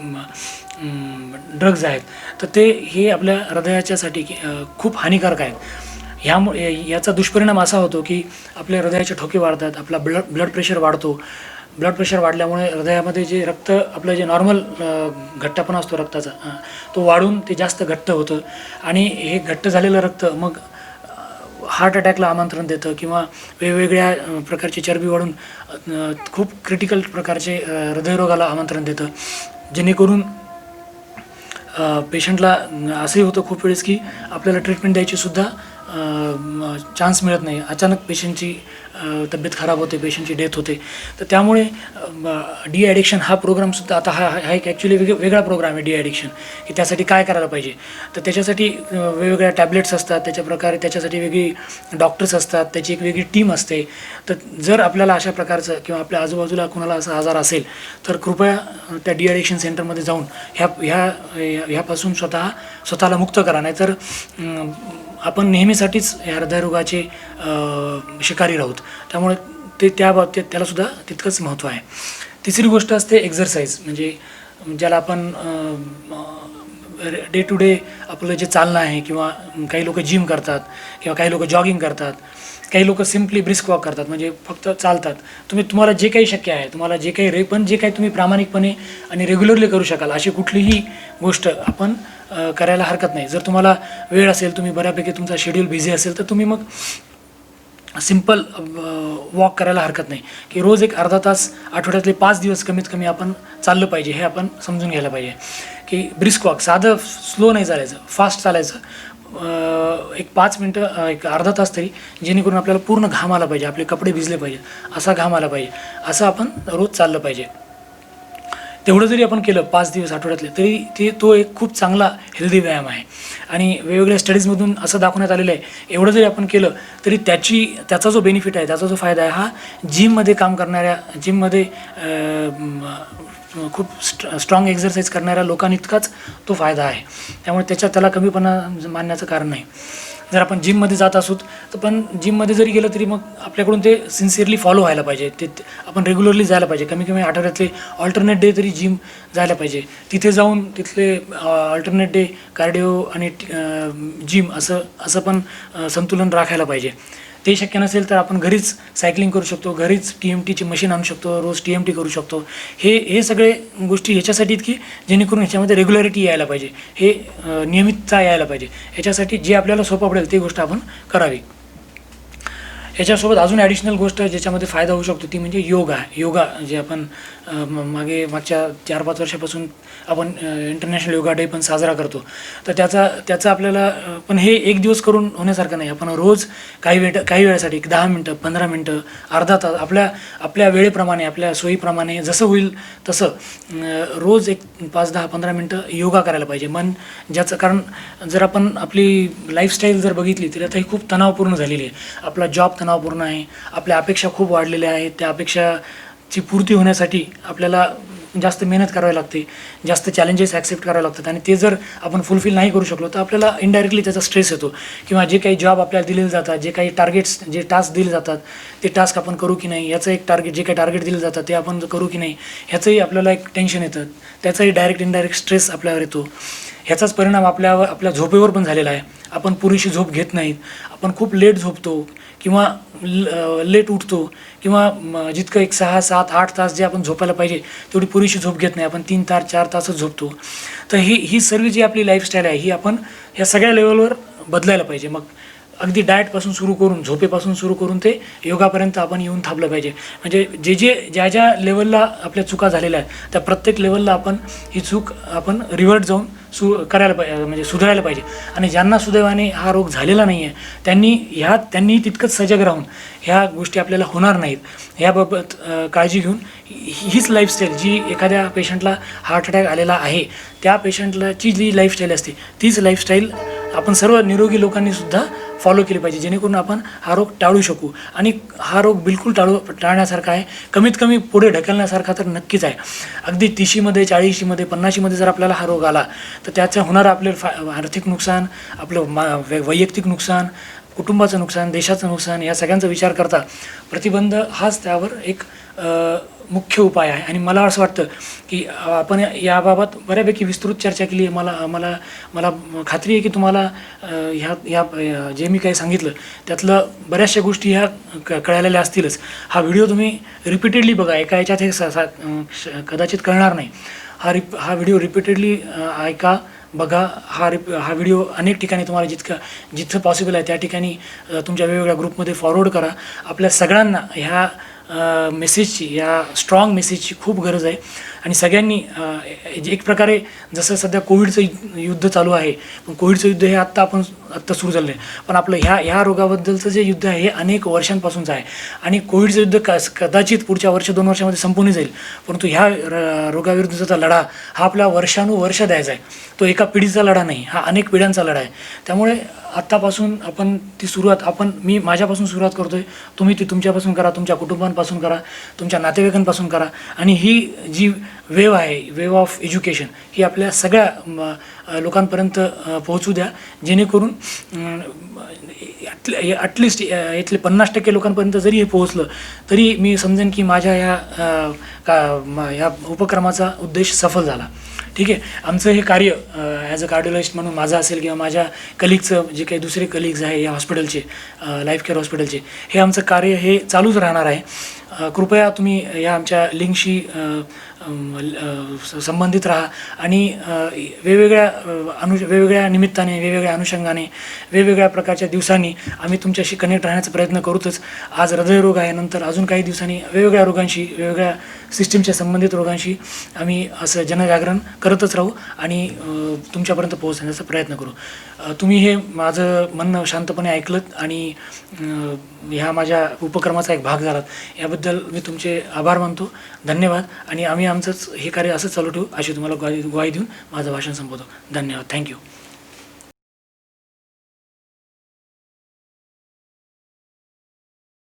ड्रग्ज आहेत, तर हे आपल्या हृदयाच्यासाठी खूप हानिकारक आहेत. ह्यामुळे याचा दुष्परिणाम असा होतो की आपल्या हृदयाचे ठोके वाढतात, आपला ब्लड प्रेशर वाढतो. ब्लड प्रेशर वाढल्यामुळे हृदयामध्ये जे रक्त आपलं जे नॉर्मल घट्टपणा असतो रक्ताचा तो वाढून ते जास्त घट्ट होतं आणि हे घट्ट झालेलं रक्त मग हार्ट अटॅकला आमंत्रण देतं किंवा वेगवेगळ्या प्रकारची चरबी वाढून खूप क्रिटिकल प्रकारचे हृदयरोगाला आमंत्रण देतं, जेणेकरून पेशंटला असंही होतं खूप वेळेस की आपल्याला ट्रीटमेंट द्यायची सुद्धा चान्स मिळत नाही. अचानक पेशंटची तब्येत खराब होते, पेशंटची डेथ होते. तर त्यामुळे डी ॲडिक्शन हा प्रोग्रामसुद्धा आता हा एक ॲक्च्युली वेगळा प्रोग्राम आहे डी ॲडिक्शन, की त्यासाठी काय करायला पाहिजे. तर त्याच्यासाठी वेगवेगळ्या टॅबलेट्स असतात, त्याच्यासाठी वेगळी डॉक्टर्स असतात, त्याची एक वेगळी टीम असते. तर जर आपल्याला अशा प्रकारचं किंवा आपल्या आजूबाजूला कुणाला असा आजार असेल तर कृपया त्या डी ॲडिक्शन सेंटरमध्ये जाऊन ह्यापासून स्वतःला मुक्त करा, नाहीतर आपण नेहमीसाठीच या हृदयरोगाचे शिकारी राहूत. त्यामुळे त्या बाबतीत त्यालासुद्धा तितकंच महत्त्व आहे. तिसरी गोष्ट असते एक्झरसाईज, म्हणजे ज्याला आपण डे टू डे आपलं जे चालणं आहे, किंवा काही लोक जिम करतात किंवा काही लोक जॉगिंग करतात, काही लोक सिम्पली ब्रिस्क वॉक करतात, म्हणजे फक्त चालतात. तुम्हाला जे काही शक्य आहे, तुम्हाला जे काही तुम्ही प्रामाणिकपणे आणि रेग्युलरली करू शकाल अशी कुठलीही गोष्ट आपण करायला हरकत नाही. जर तुम्हाला वेळ असेल, तुम्ही बऱ्यापैकी तुमचा शेड्यूल बिझी असेल, तर तुम्ही मग सिंपल वॉक करायला हरकत नाही, की रोज एक अर्धा तास आठवड्यातले 5 दिवस कमीत कमी आपण चाललं पाहिजे. हे आपण समजून घ्यायला पाहिजे की ब्रिस्क वॉक, साधं स्लो नाही चालायचं, फास्ट चालायचं. एक 5 मिनटं, एक अर्धा तास तरी, जेणेकरून आपल्याला पूर्ण घाम आला पाहिजे, आपले कपडे भिजले पाहिजे, असा घाम आला पाहिजे, असं आपण रोज चाललं पाहिजे. तेवढं जरी आपण केलं 5 दिवस आठवड्यातले, तरी तो एक खूप चांगला हेल्दी व्यायाम आहे. आणि वेगवेगळ्या स्टडीजमधून असं दाखवण्यात आलेलं आहे, एवढं जरी आपण केलं तरी त्याचा जो बेनिफिट आहे, त्याचा जो फायदा आहे, हा जिममध्ये काम करणाऱ्या, जिममध्ये खूप स्ट्रॉंग एक्झरसाईज करणाऱ्या लोकांइतकाच तो फायदा आहे. त्यामुळे त्याला कमीपणा मानण्याचं कारण नाही. जर आपण जिममध्ये जात असू, तर पण जिममध्ये जरी गेलं तरी मग आपल्याकडून ते सिन्सिअरली फॉलो व्हायला पाहिजे. आपण रेग्युलरली जायला पाहिजे, कमी कमी आठवड्यातले ऑल्टरनेट डे तरी जिम जायला पाहिजे. तिथे जाऊन तिथले ऑल्टरनेट डे कार्डिओ आणि जिम असं पण संतुलन राखायला पाहिजे. ते शक्य नसेल तर आपण घरीच सायकलिंग करू शकतो, घरीच TMTची मशीन आणू शकतो, रोज TMT करू शकतो. हे सगळे गोष्टी ह्याच्यासाठी आहेत की जेणेकरून ह्याच्यामध्ये रेग्युलॅरिटी यायला पाहिजे, हे नियमितता यायला पाहिजे. ह्याच्यासाठी जे आपल्याला सोपं पडेल ते गोष्ट आपण करावी. याच्यासोबत अजून ॲडिशनल गोष्ट ज्याच्यामध्ये फायदा होऊ शकतो ती म्हणजे योगा जे आपण मागच्या 4-5 वर्षापासून आपण इंटरनॅशनल योगा डे पण साजरा करतो. तर त्याचा आपल्याला पण हे एक दिवस करून होण्यासारखं नाही. आपण रोज काही वेळासाठी 10 मिनटं, 15 मिनटं, अर्धा तास आपल्या वेळेप्रमाणे, आपल्या सोयीप्रमाणे जसं होईल तसं रोज एक 5-10-15 मिनटं योगा करायला पाहिजे. ज्याचं कारण जर आपण आपली लाईफस्टाईल जर बघितली तर आता ही खूप तणावपूर्ण झालेली आहे. आपला जॉब तणावपूर्ण आहे, आपल्या अपेक्षा खूप वाढलेल्या आहेत. त्या अपेक्षाची पूर्ती होण्यासाठी आपल्याला जास्त मेहनत करावी लागते, जास्त चॅलेंजेस ॲक्सेप्ट करावे लागतात. आणि ते जर आपण फुलफिल नाही करू शकलो तर आपल्याला इनडायरेक्टली त्याचा स्ट्रेस येतो. किंवा जे काही जॉब आपल्याला दिले जातात, जे काही टार्गेट्स, जे टास्क दिले जातात, ते टास्क आपण करू की नाही, याचं एक जे काही टार्गेट दिले जातात ते आपण करू की नाही, ह्याचंही आपल्याला एक टेन्शन येतं. त्याचाही इनडायरेक्ट स्ट्रेस आपल्यावर येतो. ह्याचाच परिणाम आपल्या झोपेवर पण झालेला आहे. आपण पुरेशी झोप घेत नाहीत, आपण खूप लेट झोपतो किंवा लेट उठतो, किंवा जितकं एक 6-7-8 तास जे आपण झोपायला पाहिजे तेवढी पुरेशी झोप घेत नाही, आपण 3-4 तासच झोपतो. तर ही सर्व जी आपली लाईफस्टाईल आहे ही आपण ह्या सगळ्या लेवलवर बदलायला पाहिजे. मग अगदी डाएटपासून सुरू करून, झोपेपासून सुरू करून ते योगापर्यंत आपण येऊन थांबलं पाहिजे. म्हणजे ज्या लेवलला आपल्या चुका झालेल्या आहेत त्या प्रत्येक लेवलला आपण ही चूक आपण रिव्हर्ट जाऊन करायला पाहिजे, म्हणजे सुधारायला पाहिजे. आणि ज्यांना सुदैवाने हा रोग झालेला नाही आहे त्यांनी तितकंच सजग राहून ह्या गोष्टी आपल्याला होणार नाहीत ह्याबाबत काळजी घेऊन हीच लाईफस्टाईल, जी एखाद्या पेशंटला हार्ट अटॅक आलेला आहे त्या पेशंटलाची जी लाईफस्टाईल असते तीच लाईफस्टाईल आपण सर्व निरोगी लोकांनीसुद्धा फॉलो केली पाहिजे, जेणेकरून आपण हा रोग टाळू शकू. आणि हा रोग बिलकुल टाळण्यासारखा आहे, कमीत कमी पुढे ढकलण्यासारखा तर नक्कीच आहे. अगदी 30मध्ये, 40मध्ये, 50मध्ये जर आपल्याला हा रोग आला तर त्याचं होणारं आपले आर्थिक नुकसान, आपलं वैयक्तिक नुकसान, कुटुंबाचं नुकसान, देशाचं नुकसान, या सगळ्यांचा विचार करता प्रतिबंध हाच त्यावर एक मुख्य उपाय आहे. आणि मला असं वाटतं की आपण याबाबत बऱ्यापैकी विस्तृत चर्चा केली आहे. मला खात्री आहे की तुम्हाला ह्या जे मी काही सांगितलं त्यातलं बऱ्याचशा गोष्टी ह्या कळालेल्या असतीलच. हा व्हिडिओ तुम्ही रिपीटेडली बघा, एका याच्यात हे कदाचित कळणार नाही. हा व्हिडिओ रिपीटेडली ऐका, बघा. हा व्हिडिओ अनेक ठिकाणी तुम्हाला जिथं पॉसिबल आहे त्या ठिकाणी तुमच्या वेगवेगळ्या ग्रुपमध्ये फॉरवर्ड करा. आपल्या सगळ्यांना ह्या मेसेजची, या स्ट्रॉंग मेसेजची खूप गरज आहे. आणि सगळ्यांनी एक प्रकारे जसं सध्या कोविडचं युद्ध चालू आहे, पण कोविडचं युद्ध हे आत्ता सुरू झालं आहे, पण आपलं ह्या रोगाबद्दलचं जे युद्ध आहे हे अनेक वर्षांपासूनचं आहे. आणि कोविडचं युद्ध कदाचित पुढच्या 1-2 वर्षामध्ये संपून जाईल, परंतु ह्या रोगाविरुद्धचा लढा हा आपला वर्षानुवर्ष द्यायचा आहे. तो एका पिढीचा लढा नाही, हा अनेक पिढ्यांचा लढा आहे. त्यामुळे आत्तापासून आपण ती सुरुवात मी माझ्यापासून सुरुवात करतोय, तुम्ही ती तुमच्यापासून करा, तुमच्या कुटुंबांपासून करा, तुमच्या नातेवाईकांपासून करा. आणि ही जी वेव्ह ऑफ एज्युकेशन ही आपल्या सगळ्या लोकांपर्यंत पोहोचू द्या, जेणेकरून ॲटलिस्ट इथले 50% लोकांपर्यंत जरी हे पोहोचलं तरी मी समजेन की माझ्या ह्या उपक्रमाचा उद्देश सफल झाला. ठीक आहे. आमचं हे कार्य ॲज अ कार्डिओलॉजिस्ट म्हणून माझं असेल किंवा माझ्या कलिगचं जे काही दुसरे कलिग्स आहे या हॉस्पिटलचे, लाईफ केअर हॉस्पिटलचे, हे आमचं कार्य हे चालूच राहणार आहे. कृपया तुम्ही या आमच्या लिंकशी संबंधित राहा आणि वेगवेगळ्या निमित्ताने, वेगवेगळ्या अनुषंगाने, वेगवेगळ्या प्रकारच्या दिवसांनी आम्ही तुमच्याशी कनेक्ट राहण्याचा प्रयत्न करूतच. आज हृदयरोग आहे, नंतर अजून काही दिवसांनी वेगवेगळ्या रोगांशी, वेगवेगळ्या सिस्टीमच्या संबंधित रोगांशी आम्ही असं जनजागरण करतच राहू आणि तुमच्यापर्यंत पोहोचण्याचा प्रयत्न करू. तुम्ही हे माझं म्हणणं शांतपणे ऐकलत आणि ह्या माझ्या उपक्रमाचा एक भाग झालात, याबद्दल मी तुमचे आभार मानतो. धन्यवाद. आणि आम्ही आमचंच हे कार्य असंच चालू ठेवू अशी तुम्हाला ग्वाही देऊन माझं भाषण संपवतो. धन्यवाद. थँक्यू.